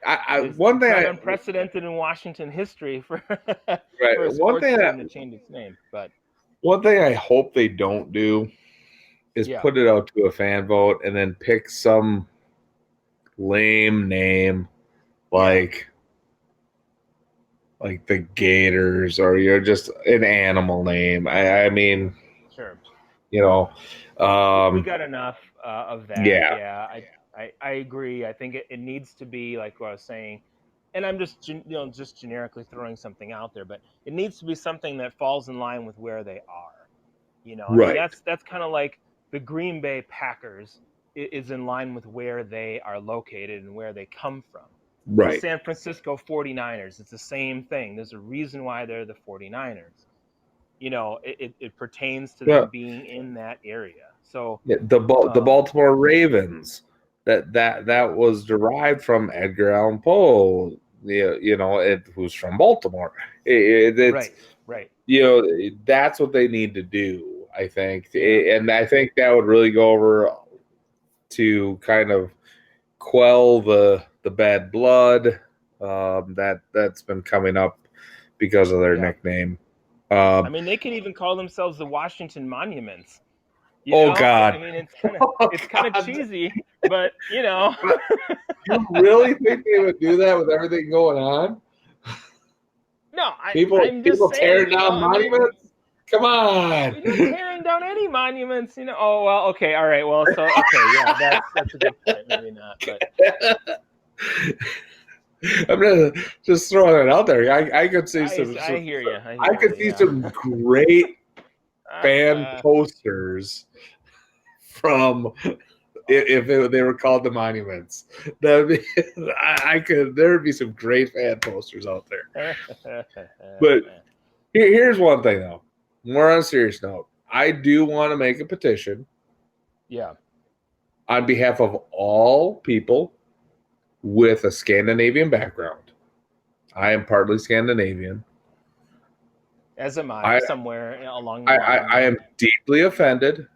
one it's thing not I unprecedented in Washington history for right for a sports team to change its name. But one thing I hope they don't do is yeah, put it out to a fan vote and then pick some lame name like the Gators, or just an animal name. I mean, sure. you know, We um, got enough of that. yeah, Yeah, I agree. I think it needs to be like what I was saying, and I'm just just generically throwing something out there, but it needs to be something that falls in line with where they are. I mean right, that's kind of like the Green Bay Packers is in line with where they are located and where they come from. The right. San Francisco 49ers, it's the same thing. There's a reason why they're the 49ers. It pertains to Yeah, them being in that area. So, yeah, the um, Baltimore Ravens. That yeah, was derived from Edgar Allan Poe. Who's from Baltimore. It's right, right, that's what they need to do, I think, yeah, and I think that would really go over to kind of quell the bad blood that's been coming up because of their yeah. nickname. I Um, mean, they could even call themselves the Washington Monuments. oh I God, mean, oh it's kind of God, cheesy, but you really think they would do that with everything going on? no, People I'm just people saying. tearing down I mean, monuments. Come on. we're not tearing down any monuments. Oh well, okay, all right. Well, so okay, yeah, that's a good point. Maybe not, but I'm just throwing it out there. I could see I hear you. I I hear could you. see Yeah. some great fan posters from they were called the monuments. That'd be I could there would be some great fan posters out there. But Man. here's one thing though. More on a serious note, I do want to make a petition Yeah. on behalf of all people with a Scandinavian background. I am partly Scandinavian. As am I, I somewhere along the I, line. I Yeah. am deeply offended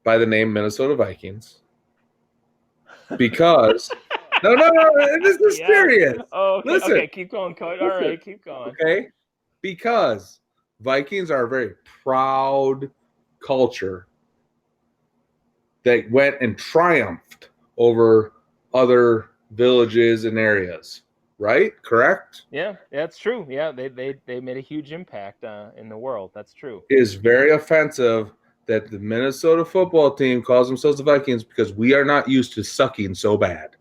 by the name Minnesota Vikings because no, this is Yeah. serious. Oh, okay. Listen, Okay. Keep going, coach. All listen, right. Keep going. okay? Because Vikings are a very proud culture that went and triumphed over other villages and areas, right? Correct? Yeah, that's true. Yeah, they made a huge impact in the world. That's true. It is very offensive that the Minnesota football team calls themselves the Vikings because we are not used to sucking so bad.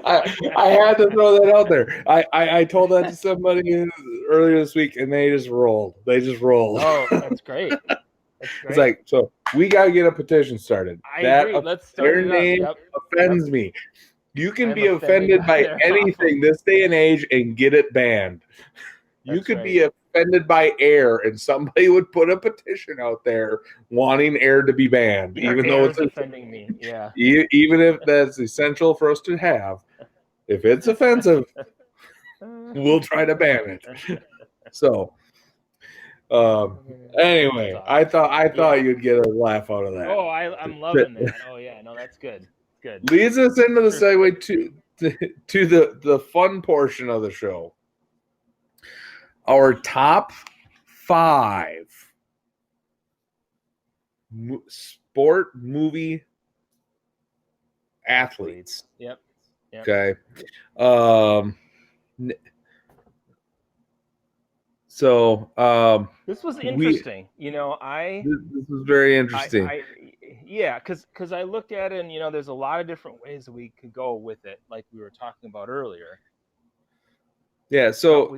I had to throw that out there. I told that to somebody earlier this week, and they just rolled. They just rolled. Oh, that's great. That's It's great. like, so we got to get a petition started. I agree. Let's start Their it up. name Yep. Yep. offends me. You can I'm be offended offended by by their awful. anything this day and age and get it banned. You That's could right. be offended by air, and somebody would put a petition out there wanting air to be banned, Your even though air it's is offending me. Yeah. even if that's essential for us to have. If it's offensive, we'll try to ban it. So, That's anyway, I awesome. thought Yeah. you'd get a laugh out of that. Oh, I'm loving that. Oh yeah. No, that's good. Good. Leads us into the Sure. segue to the fun portion of the show. Our top 5 sport movie athletes. Yep. Yep. Okay. Um, So This was we interesting. You know, this was very interesting. I, yeah, because I looked at it, and there's a lot of different ways that we could go with it, like we were talking about earlier. Yeah, But so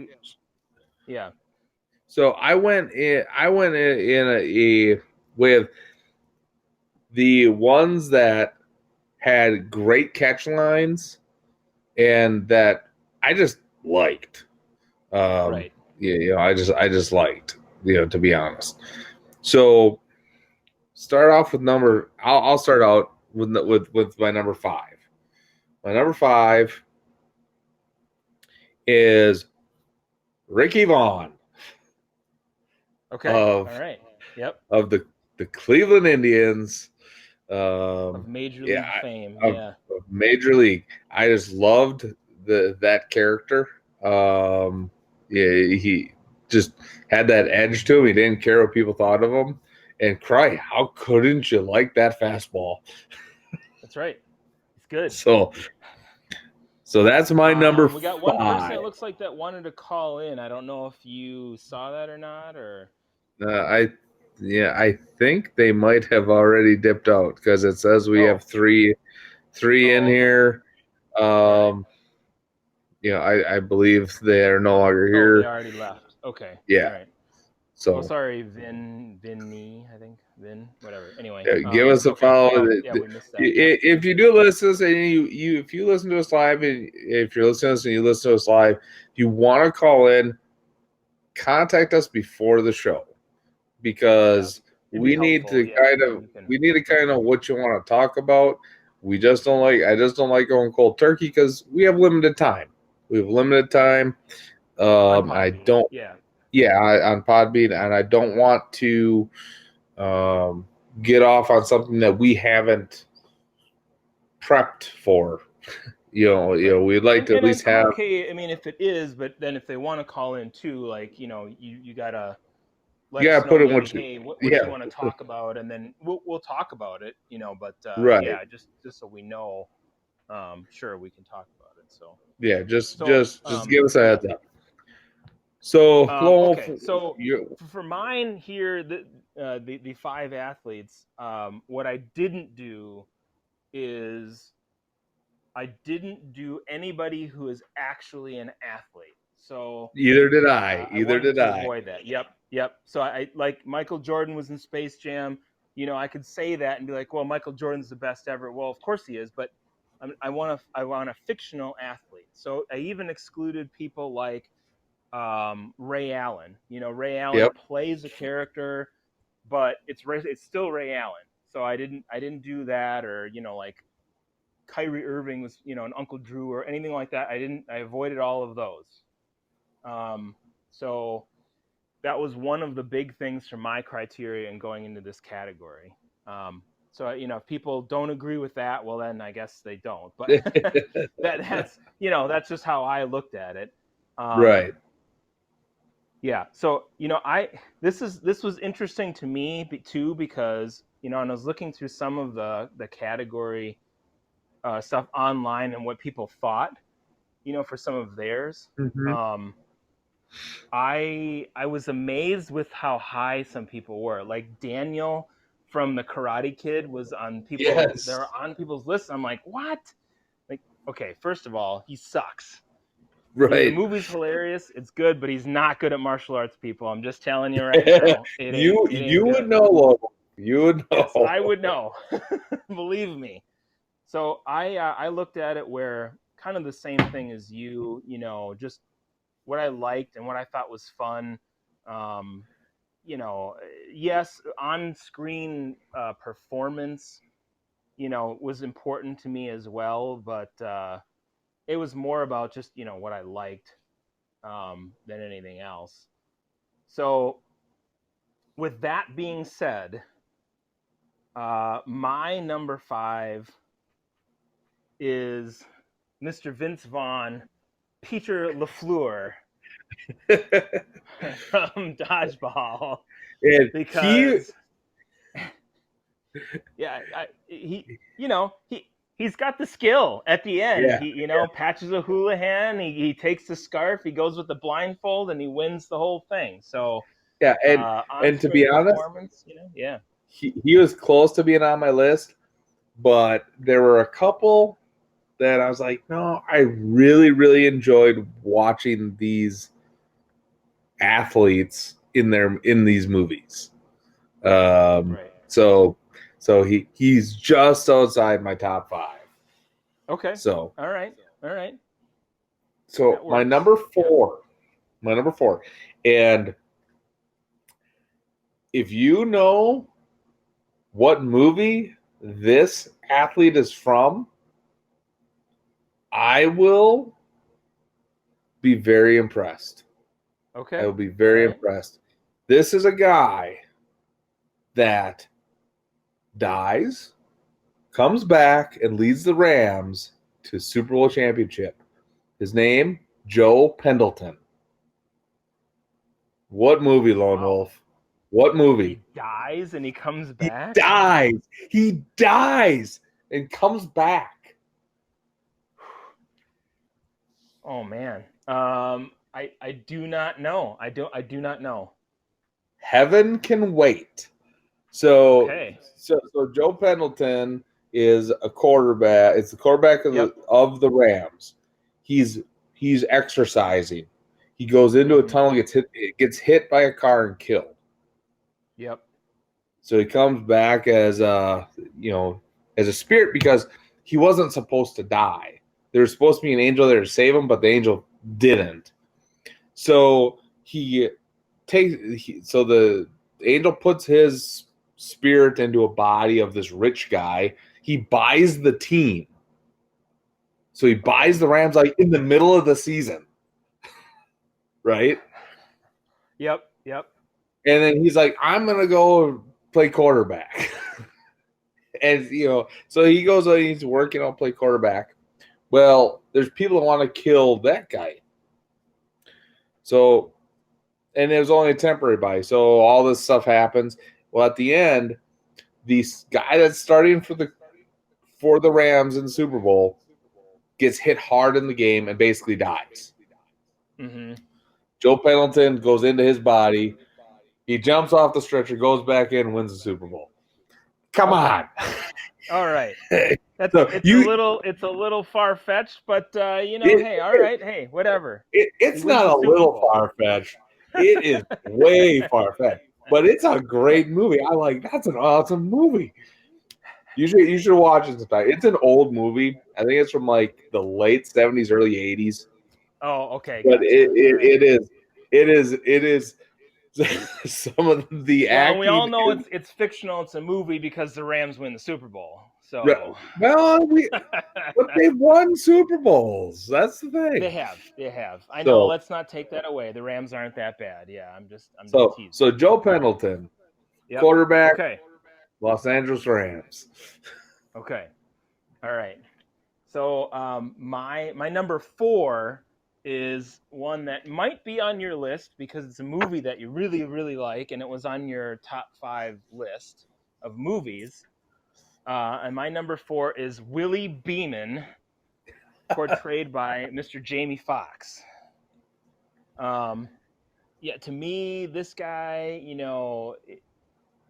yeah, so I went in a with the ones that had great catch lines and that I just liked. Um, right. I just liked, to be honest. So start off with number. I'll start out with my number five. My number five is Ricky Vaughn Okay. All of right. Yep. the Cleveland Indians. Of Major Yeah, League fame. of, Yeah. of Major League. I just loved that character. Yeah, he just had that edge to him. He didn't care what people thought of him. And cry, how couldn't you like that fastball? That's right. It's good. So, so that's my number We got one person five. that looks like that wanted to call in. I don't know if you saw that or not, or I yeah, I think they might have already dipped out because it says we have oh, three in oh, okay, here. all right. Um, I believe they are no longer Oh, they here. already left. Okay, all Yeah. right. Well, So sorry, Vinny, I think Vin, whatever. Anyway, give us a okay. follow. Well, yeah, we missed that. Yep. If you do listen to us and if you listen to us live and if you're listening to us and you listen to us live, if you want to call in, contact us before the show Yeah, because it'd be we need helpful. to Yeah, kind and then of we can. we need to kind of what you want to talk about. I just don't like going cold turkey because we have limited time. We have limited time. On I Podbean. don't. Yeah. Yeah, on Podbean, and I don't want to um, get off on something that we haven't prepped for. Right. We'd like to at least I'm have. okay. I mean, if it is, but then if they want to call in too, like you gotta You let us gotta know put in maybe, what you. hey, what you Yeah, want to talk about, and then we'll talk about it. But right. yeah, just so we know, sure we can talk about it. So Yeah, just so just just give us a yeah. heads up. So, Lowell, Okay, so you for mine here, the five athletes, what I didn't do is I didn't do anybody who is actually an athlete. So either did I. I Either wanted did to I. avoid that. Yep. So I like Michael Jordan was in Space Jam. I could say that and be like, well, Michael Jordan's the best ever. Well, of course he is, but I want a fictional athlete. So I even excluded people like Ray Allen. Ray Allen Yep. plays a character, but it's still Ray Allen. So I didn't do that, or like Kyrie Irving was an Uncle Drew or anything like that. I avoided all of those. So that was one of the big things for my criteria in going into this category. So if people don't agree with that, well then I guess they don't. But that's just how I looked at it. Um, Right. yeah. So I this was interesting to me too, because and I was looking through some of the category stuff online and what people thought, for some of theirs. Hmm. Um, I was amazed with how high some people were. Like Daniel from the Karate Kid was on people. Yes. They're on people's lists. I'm like, what? Like, okay, first of all, he sucks. The Right. movie's hilarious. It's good, but he's not good at martial arts. People, I'm just telling you right now, it ain't You would good. know, Lowell. You would Yes, know. I would know. Believe me. So I looked at it where kind of the same thing as you. Just what I liked and what I thought was fun. Um, you know, yes, on screen performance, was important to me as well, but it was more about just, what I liked than anything else. So, with that being said, my number five is Mr. Vince Vaughn, Peter LaFleur from Dodgeball, And he because yeah, he he's got the skill at the end. Yeah, He patches a Houlihan. He takes the scarf. He goes with the blindfold, and he wins the whole thing. So yeah, and to on-screen be honest, performance, yeah. he was close to being on my list, but there were a couple that I was like, no, I really, really enjoyed watching these athletes in these movies. Right, right. So he's just outside my top 5. Okay. So All right. All right. so That my works. number Yeah. 4, and if you know what movie this athlete is from, I will be very impressed. I Okay. will be All very right. impressed. This is a guy that dies, comes back, and leads the Rams to Super Bowl championship. His name, Joe Pendleton. What movie, Lone Wow. Wolf? What movie? He dies and he comes He back. dies. He dies and comes back. Oh man. I do not know. I do not know. Heaven can wait. So, Okay. so Joe Pendleton is a quarterback. It's the quarterback Yep. of the Rams. He's exercising. He goes into a Mm-hmm. tunnel, gets hit by a car and killed. Yep. So he comes back as as a spirit because he wasn't supposed to die. There was supposed to be an angel there to save him, but the angel didn't. So so the angel puts his spirit into a body of this rich guy. He buys the team. So he buys Okay. the Rams like in the middle of the season, right? Yep. Yep. And then he's like, I'm gonna go play quarterback. And so he goes and he's working on play quarterback. Well, there's people that want to kill that guy. So, and it was only a temporary buy. So all this stuff happens. Well, at the end, the guy that's starting for the Rams in the Super Bowl gets hit hard in the game and basically dies. Mm-hmm. Joe Pendleton goes into his body. He jumps off the stretcher, goes back in, and wins the Super Bowl. Come Okay. on. All right. That's So it's a little far fetched, but it, hey, all right, hey, whatever. He it's wins not the a Super little Bowl. far fetched. It is way far fetched, but it's a great movie. That's an awesome movie. You should watch it sometime. It's an old movie. I think it's from like the late 70s, early 80s. Oh, okay, But gotcha. All right. it is some of the Well, and we all acting know is it's fictional. It's a movie because the Rams win the Super Bowl. So well, but they've won Super Bowls. That's the they thing. have, they have. I know. So Let's not take that away. The Rams aren't that bad. Yeah, I'm just so teasing. so Joe Pendleton, Yep. quarterback, Okay. Los Angeles Rams. Okay. All right. So my number 4 is one that might be on your list because it's a movie that you really really like, and it was on your top 5 list of movies. And my number 4 is Willie Beeman, portrayed by Mr. Jamie Foxx. Um, yeah, to me, this guy,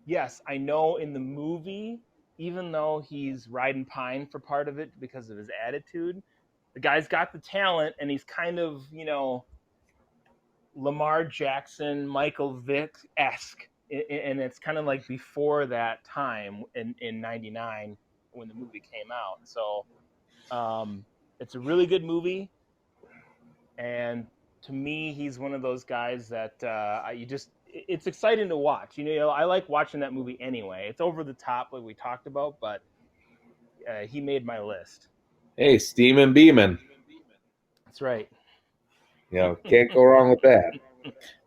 yes, I know in the movie, even though he's riding pine for part of it because of his attitude, the guy's got the talent, and he's kind of, Lamar Jackson, Michael Vick esque, and it's kind of like before that time in '99 when the movie came out. So it's a really good movie, and to me, he's one of those guys that it's exciting to watch. I like watching that movie anyway. It's over the top, like we talked about, but he made my list. Hey, steaming beaming. That's right. Can't go wrong with that.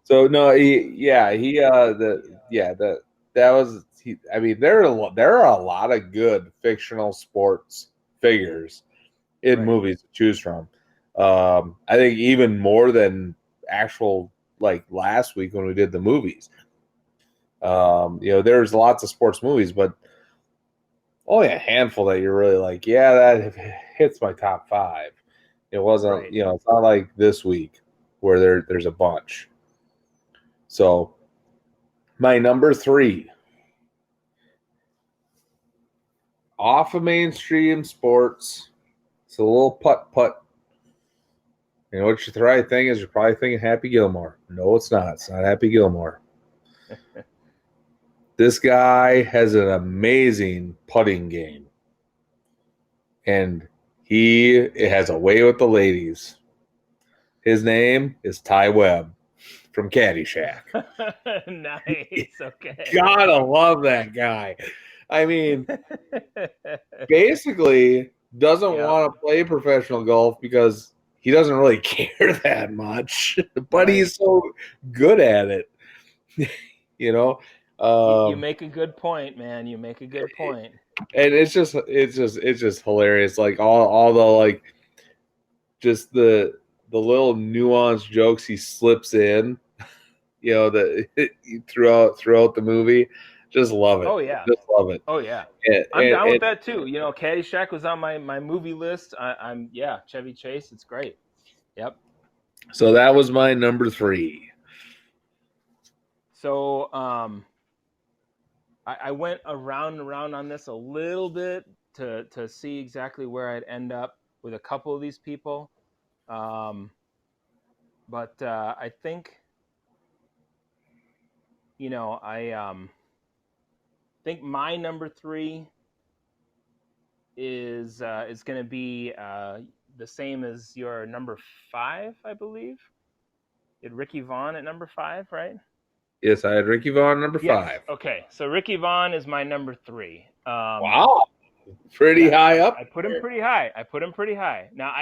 So no, that was I mean, there are a lot of good fictional sports figures in Right. movies to choose from. I think even more than actual like last week when we did the movies. There's lots of sports movies, but only a handful that you're really like, yeah, that hits my top 5. It wasn't, Right. it's not like this week where there's a bunch. So my number 3, off of mainstream sports, it's a little putt-putt. You know what your right thing is? You're probably thinking Happy Gilmore. No, it's not. It's not Happy Gilmore. This guy has an amazing putting game. And he has a way with the ladies. His name is Ty Webb from Caddyshack. Nice. Okay. Gotta love that guy. I mean, basically doesn't Yep. want to play professional golf because he doesn't really care that much, but Right. he's so good at it. you know, You um, make a good point, man. You make a good point. and it's just hilarious. Like all the like just the little nuanced jokes he slips in, that throughout the movie. Just love it. Oh yeah. Just love it. Oh yeah. And, I'm down with and that too. Caddyshack was on my movie list. I'm yeah, Chevy Chase. It's great. Yep. so that was my number 3. So I went around and around on this a little bit to see exactly where I'd end up with a couple of these people. But I think I think my number 3 is going to be the same as your number 5, I believe. You had Ricky Vaughn at number 5, right? Yes, I had Ricky Vaughn number Yes. 5. Okay. So Ricky Vaughn is my number 3. Wow, pretty Yes, high up I put him there. pretty high. I put him pretty high. Now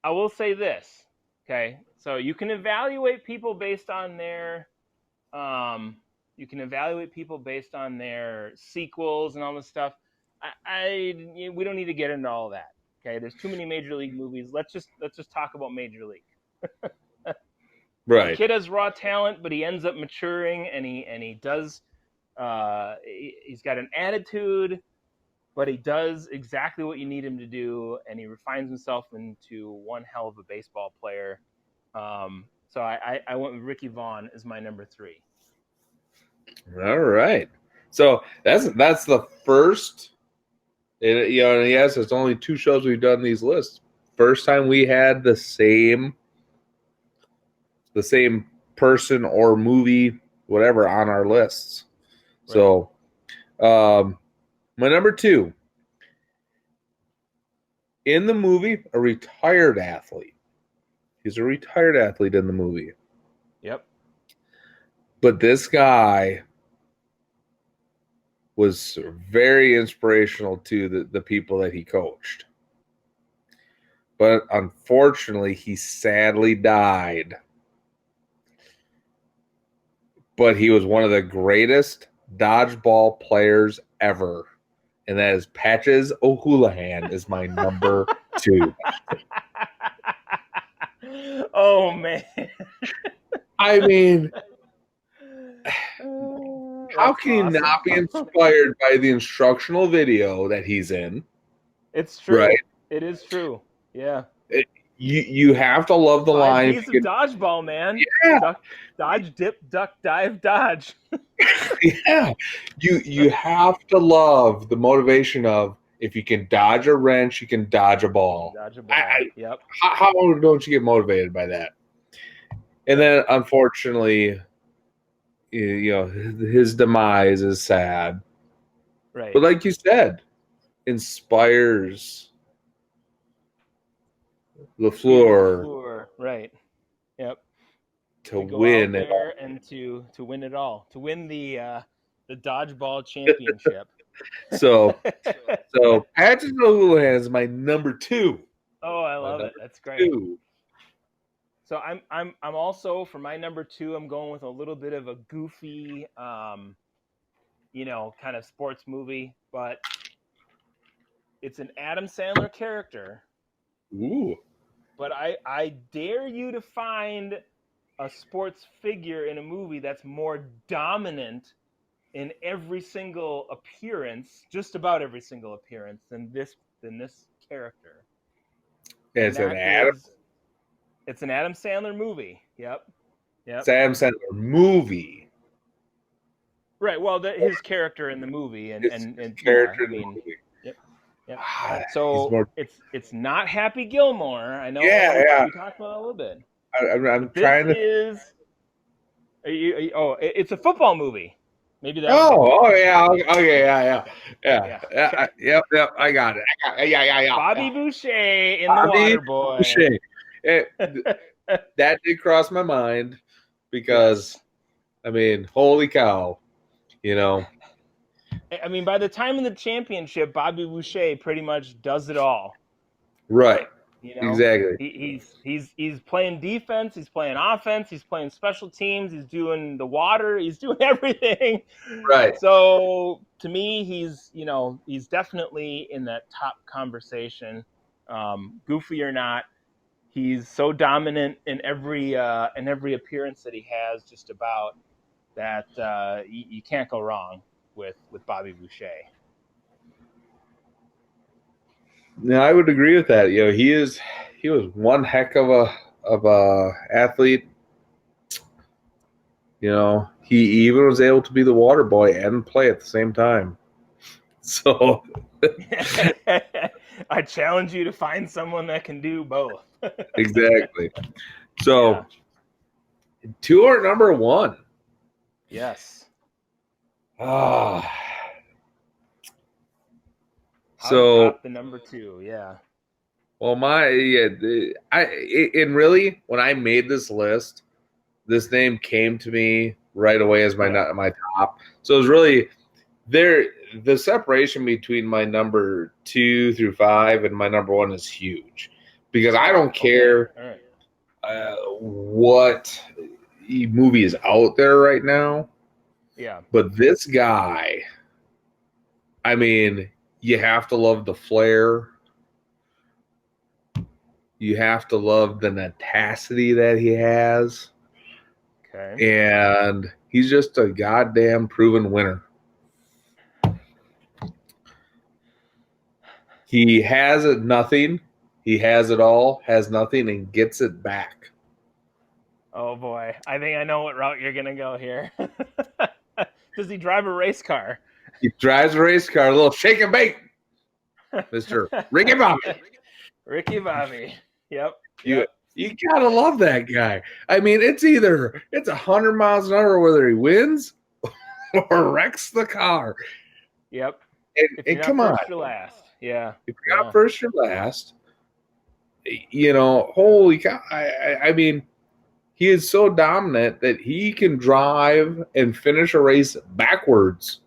I will say this. Okay, so you can evaluate people based on their sequels and all this stuff. We don't need to get into all that. Okay, there's too many major league movies. Let's just talk about major league. The Right. kid has raw talent, but he ends up maturing, and he does. He's got an attitude, but he does exactly what you need him to do, and he refines himself into one hell of a baseball player. So I went with Ricky Vaughn as my number 3. All right. So that's the first. And yes, it's only 2 shows we've done these lists. First time we had the same person or movie, whatever, on our lists. Right. So, my number 2 in the movie, a retired athlete. He's a retired athlete in the movie. Yep. But this guy was very inspirational to the people that he coached. But unfortunately, he sadly died. But he was one of the greatest dodgeball players ever. And that is Patches O'Houlihan is my number 2. Oh man. I mean, how That's can you awesome. not be inspired by the instructional video that he's in? It's Right? true. It is true. Yeah. You have to love the 5 line. Ds of dodgeball, man. Yeah, Duck, dodge, dip, duck, dive, dodge. yeah. You have to love the motivation of if you can dodge a wrench, you can dodge a ball. Dodge a ball. Yep. How don't you get motivated by that? And then, unfortunately, his demise is sad. Right. But like you said, inspires LaFleur Right. Yep. to To go out win it all. there and to win it all, to win the dodgeball championship. So Patrick O'Houlihan is my number 2. Oh, I My love it. number That's great. 2. So I'm also for my number 2. I'm going with a little bit of a goofy, kind of sports movie, but it's an Adam Sandler character. Ooh. But I dare you to find a sports figure in a movie that's more dominant in every single appearance, just about every single appearance, than this character, and It's an that Adam is it's an Adam Sandler movie. Yep. Sam Sandler movie. Right. Well, his character in the movie, His and yeah, character I in the mean, movie. yep, yep. He's So more. it's not Happy Gilmore. I know Yeah, yeah. we talked about it a little bit, I'm but this trying to. is it's a football movie. Maybe that was the Oh, oh clue. yeah. Okay, yeah, Okay. yeah. Yeah. Yeah. Okay. Yep, yep. I Okay. got it. Yeah. Bobby Boucher in The Bobby Water Boy. Boucher. It, that did cross my mind because Yes. I mean, holy cow, you know. I mean, by the time in the championship, Bobby Boucher pretty much does it all. Right. You know, Exactly. he's playing defense, he's playing offense, he's playing special teams, he's doing the water, he's doing everything. Right. So to me, he's definitely in that top conversation. Goofy or not, he's so dominant in every appearance that he has, just about that you can't go wrong with Bobby Boucher. No, I would agree with that. He was one heck of a athlete. He even was able to be the water boy and play at the same time. So I challenge you to find someone that can do both. exactly. Yeah. So to our number one. Yes. Ah. How to So top the number two? Yeah. well, and really when I made this list, this name came to me right away as Yeah. my top. So it was really there. The separation between my number 2 through 5 and my number one is huge because I Oh. don't Okay. care All right. what movie is out there right now, Yeah. but this guy, I mean, you have to love the flair. You have to love the tenacity that he has. Okay. And he's just a goddamn proven winner. He has it nothing. He has it all, has nothing, and gets it back. Oh boy, I think I know what route you're gonna go here. Does he drive a race car? He drives a race car, a little shake and bake, Mr. Ricky Bobby. Ricky Bobby. Yep. You Yep. you gotta love that guy. I mean, it's 100 miles an hour whether he wins or wrecks the car. Yep. If And you're not come on, first, you're last. Yeah. if you're not Yeah. first or last, holy cow! I mean, he is so dominant that he can drive and finish a race backwards.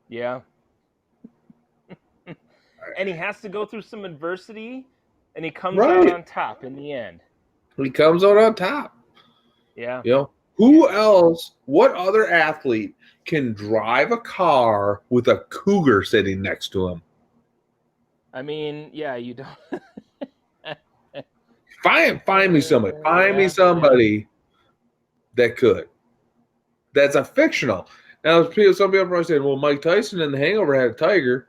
Yeah. And he has to go through some adversity, and he comes out Right. on top in the end. He comes out on top. Yeah. Who else, what other athlete can drive a car with a cougar sitting next to him? I mean, yeah, you don't. Find me somebody. Find me Yeah. somebody that could. That's a fictional. Now, some people probably say, well, Mike Tyson in The Hangover had a tiger.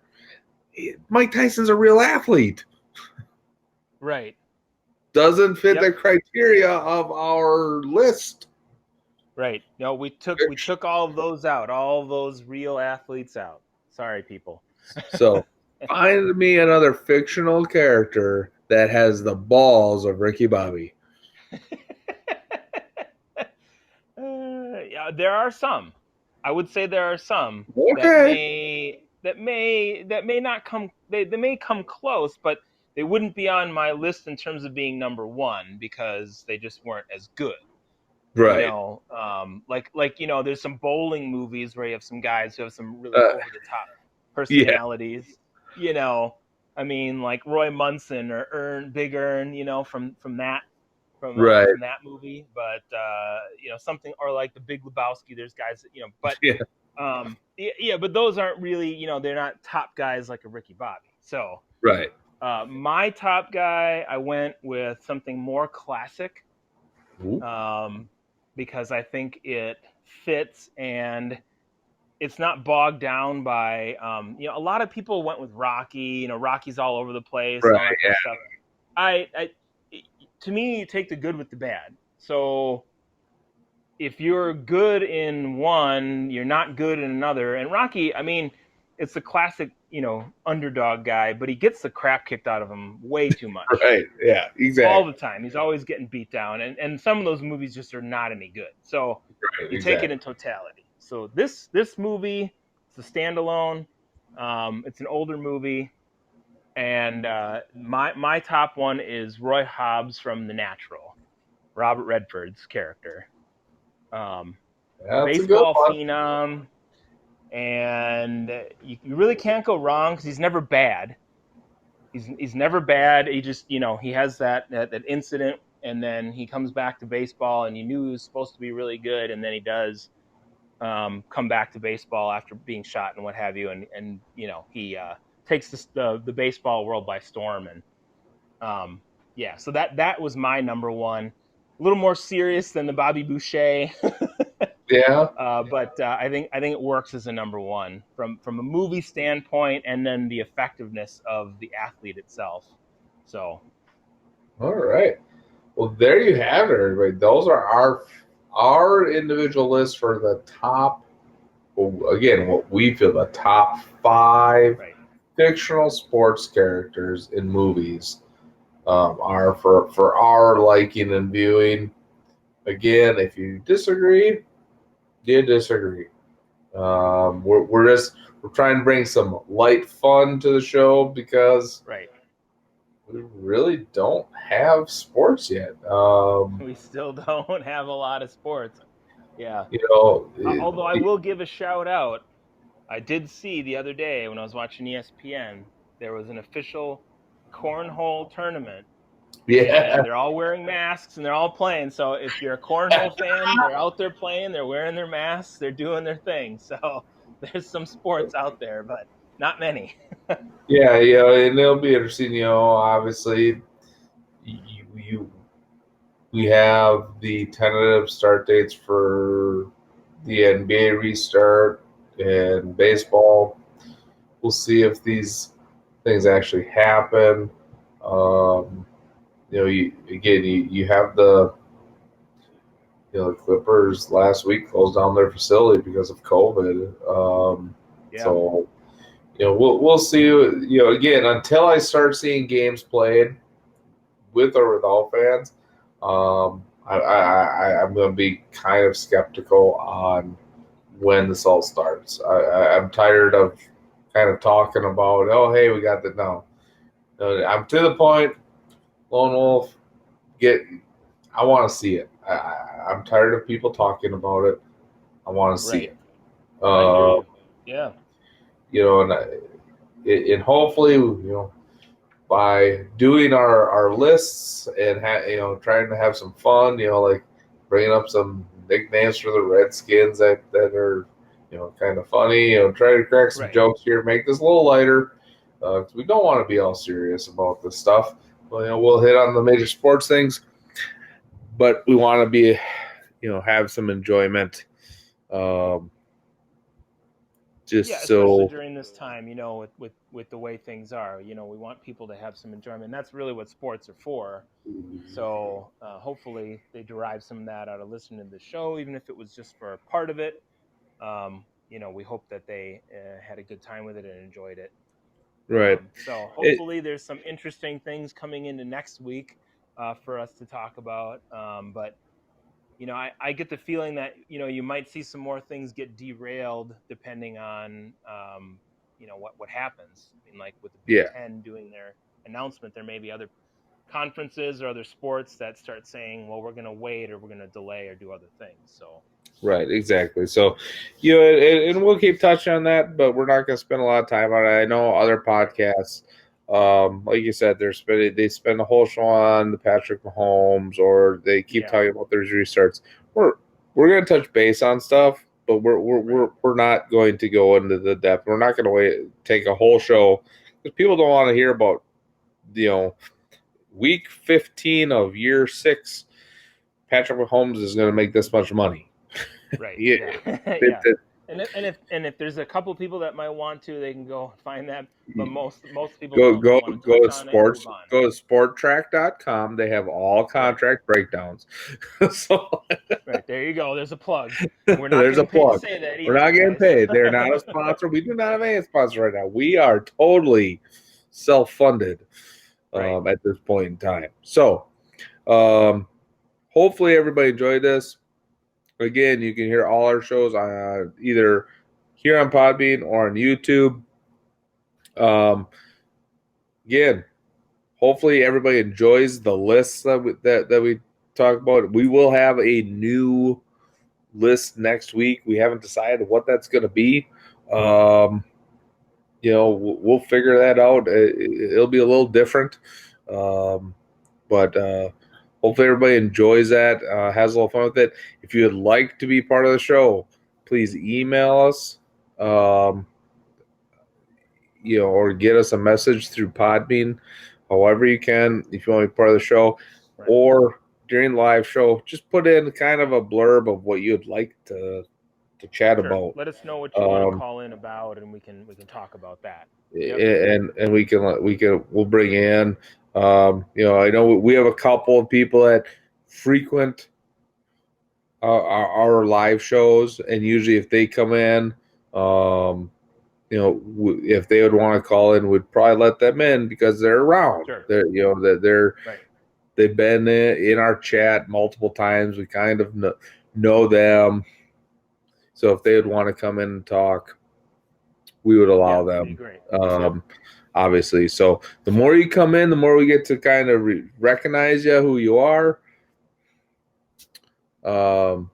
Mike Tyson's a real athlete. Right. Doesn't fit Yep. the criteria of our list. Right. No, we took all of those out, all of those real athletes out. Sorry, people. So find me another fictional character that has the balls of Ricky Bobby. Yeah, there are some. I would say there are some that Okay. may not come. They may come close, but they wouldn't be on my list in terms of being number one because they just weren't as good. Right. There's some bowling movies where you have some guys who have some really Uh, over the top yeah. personalities. I mean, like Roy Munson or Big Earn, from that Right. from that movie. But something, or like the Big Lebowski. There's guys that but Yeah. but those aren't really, they're not top guys like a Ricky Bobby. So Right. my top guy, I went with something more classic. Ooh. Because I think it fits, and it's not bogged down by a lot of people went with Rocky. Rocky's all over the place and Right. all that kind Yeah. of stuff. I to me, you take the good with the bad. So if you're good in one, you're not good in another. And Rocky, I mean, it's the classic, underdog guy, but he gets the crap kicked out of him way too much. Right. Yeah. All Exactly. the time. He's always getting beat down. And some of those movies just are not any good. So Right. you take it Exactly. in totality. So this movie, it's a standalone. It's an older movie. And my top one is Roy Hobbs from The Natural, Robert Redford's character. Um, That's a good Baseball one. phenom, and you really can't go wrong because he's never bad. He's never bad. He just he has that incident, and then he comes back to baseball, and you knew he was supposed to be really good, and then he does come back to baseball after being shot and what have you, and he takes the baseball world by storm, and yeah, so that was my number one. A little more serious than the Bobby Boucher. Yeah. But I think it works as a number one from a movie standpoint, and then the effectiveness of the athlete itself. So All right. Well, there you have it, everybody. Those are our individual lists for the top. Well, again, what we feel the top 5 right, fictional sports characters in movies are for our liking and viewing. Again, if you disagree, you disagree. We're trying to bring some light fun to the show because right. we really don't have sports yet. We still don't have a lot of sports. Yeah. You know, Although I will give a shout out. I did see the other day when I was watching ESPN, there was an official cornhole tournament, yeah, and they're all wearing masks and they're all playing. So if you're a cornhole fan, they're out there playing, they're wearing their masks, they're doing their thing. So there's some sports out there, but not many. yeah, and it'll be interesting. Obviously, you we have the tentative start dates for the NBA restart and baseball. We'll see if these things actually happen. You have the Clippers last week closed down their facility because of COVID. Yeah. So we'll see. Again, until I start seeing games played with or without fans, I'm going to be kind of skeptical on when this all starts. I'm tired of kind of talking about, oh, hey, we got the no. I'm to the point, Lone Wolf. I want to see it. I'm tired of people talking about it. I want to see Right. it. I hear Uh, you. Yeah. and hopefully, by doing our lists and trying to have some fun, like bringing up some nicknames for the Redskins that are kind of funny, try to crack some Right. jokes here, make this a little lighter, because we don't want to be all serious about this stuff. Well, we'll hit on the major sports things, but we want to be have some enjoyment, um, Yeah, just especially so. during this time, with the way things are, we want people to have some enjoyment. And that's really what sports are for. So hopefully they derive some of that out of listening to the show, even if it was just for a part of it. We hope that they had a good time with it and enjoyed it. Right. So It, hopefully there's some interesting things coming into next week for us to talk about. But I get the feeling that you might see some more things get derailed depending on what happens. I mean, like with the Big yeah. Ten doing their announcement, there may be other conferences or other sports that start saying, well, we're going to wait or we're going to delay or do other things. So Right, exactly. So, and we'll keep touching on that, but we're not going to spend a lot of time on it. I know other podcasts, like you said, they spend the whole show on the Patrick Mahomes, or they keep yeah, talking about their restarts. We're going to touch base on stuff, but right, we're not going to go into the depth. We're not going to take a whole show because people don't want to hear about week 15 of year 6. Patrick Mahomes is going to make this much money. right, Yeah, yeah, it, yeah, it, And if there's a couple people that might want to, they can go find that. But most people Go don't. They go want to go touch to on it and sports move on. go to sporttrack.com. They have all Right. contract breakdowns. So Right. There you go. There's a plug. And we're not there's a getting paid to plug. say that We're either, not getting guys. paid. They're not a sponsor. We do not have any sponsor right now. We are totally self-funded Right. at this point in time. So hopefully everybody enjoyed this. Again, you can hear all our shows on either here on Podbean or on YouTube. Again, hopefully everybody enjoys the lists that we talk about. We will have a new list next week. We haven't decided what that's going to be. We'll figure that out. It'll be a little different, but hopefully everybody enjoys that, has a little fun with it. If you would like to be part of the show, please email us, or get us a message through Podbean, however you can. If you want to be part of the show, Right. or during the live show, just put in kind of a blurb of what you'd like to chat Sure. about. Let us know what you want to call in about, and we can talk about that. And we'll bring in. I know we have a couple of people that frequent our live shows, and usually if they come in, if they would want to call in, we'd probably let them in because they're around. Sure. They're Right. they've been in our chat multiple times. We kind of know them, so if they would want to come in and talk, we would allow them. Great. Obviously. So the more you come in, the more we get to kind of recognize you, who you are. The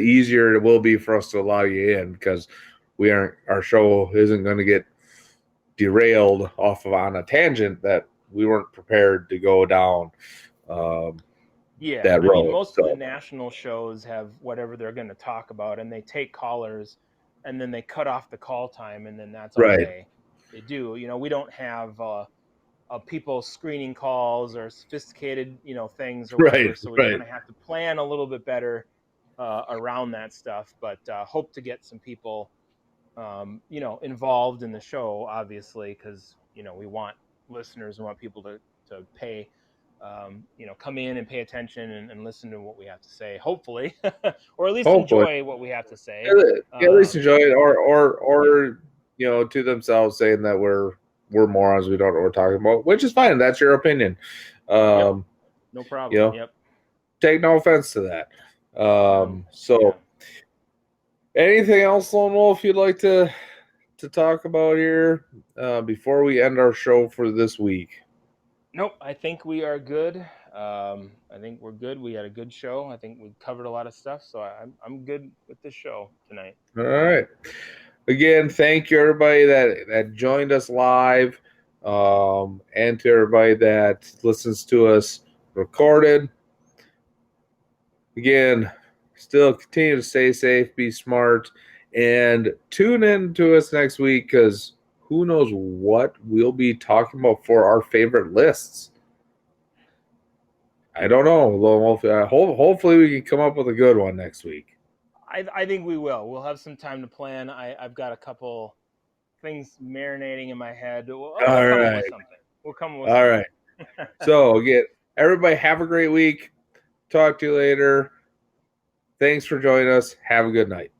easier it will be for us to allow you in, because our show isn't going to get derailed off of on a tangent that we weren't prepared to go down. That road. I mean, most of the national shows have whatever they're going to talk about, and they take callers, and then they cut off the call time, and then that's all they do. We don't have people screening calls or sophisticated things or whatever, so we kind of have to plan a little bit better around that stuff. But hope to get some people involved in the show, obviously, because we want listeners, we want people to pay, come in and pay attention and listen to what we have to say, hopefully, or at least enjoy what we have to say. At least enjoy it, or to themselves saying that we're morons, we don't know what we're talking about, which is fine. That's your opinion. No problem. Take no offense to that. Anything else, Lone Wolf, you'd like to talk about here before we end our show for this week? Nope, I think we are good. I think we're good. We had a good show. I think we covered a lot of stuff, so I'm good with this show tonight. All right. Again, thank you everybody that joined us live, and to everybody that listens to us recorded. Again, still continue to stay safe, be smart, and tune in to us next week, because who knows what we'll be talking about for our favorite lists. I don't know. Hopefully we can come up with a good one next week. I think we will. We'll have some time to plan. I've got a couple things marinating in my head. We'll come up with something. We'll come up with something. All right. So again, everybody have a great week. Talk to you later. Thanks for joining us. Have a good night.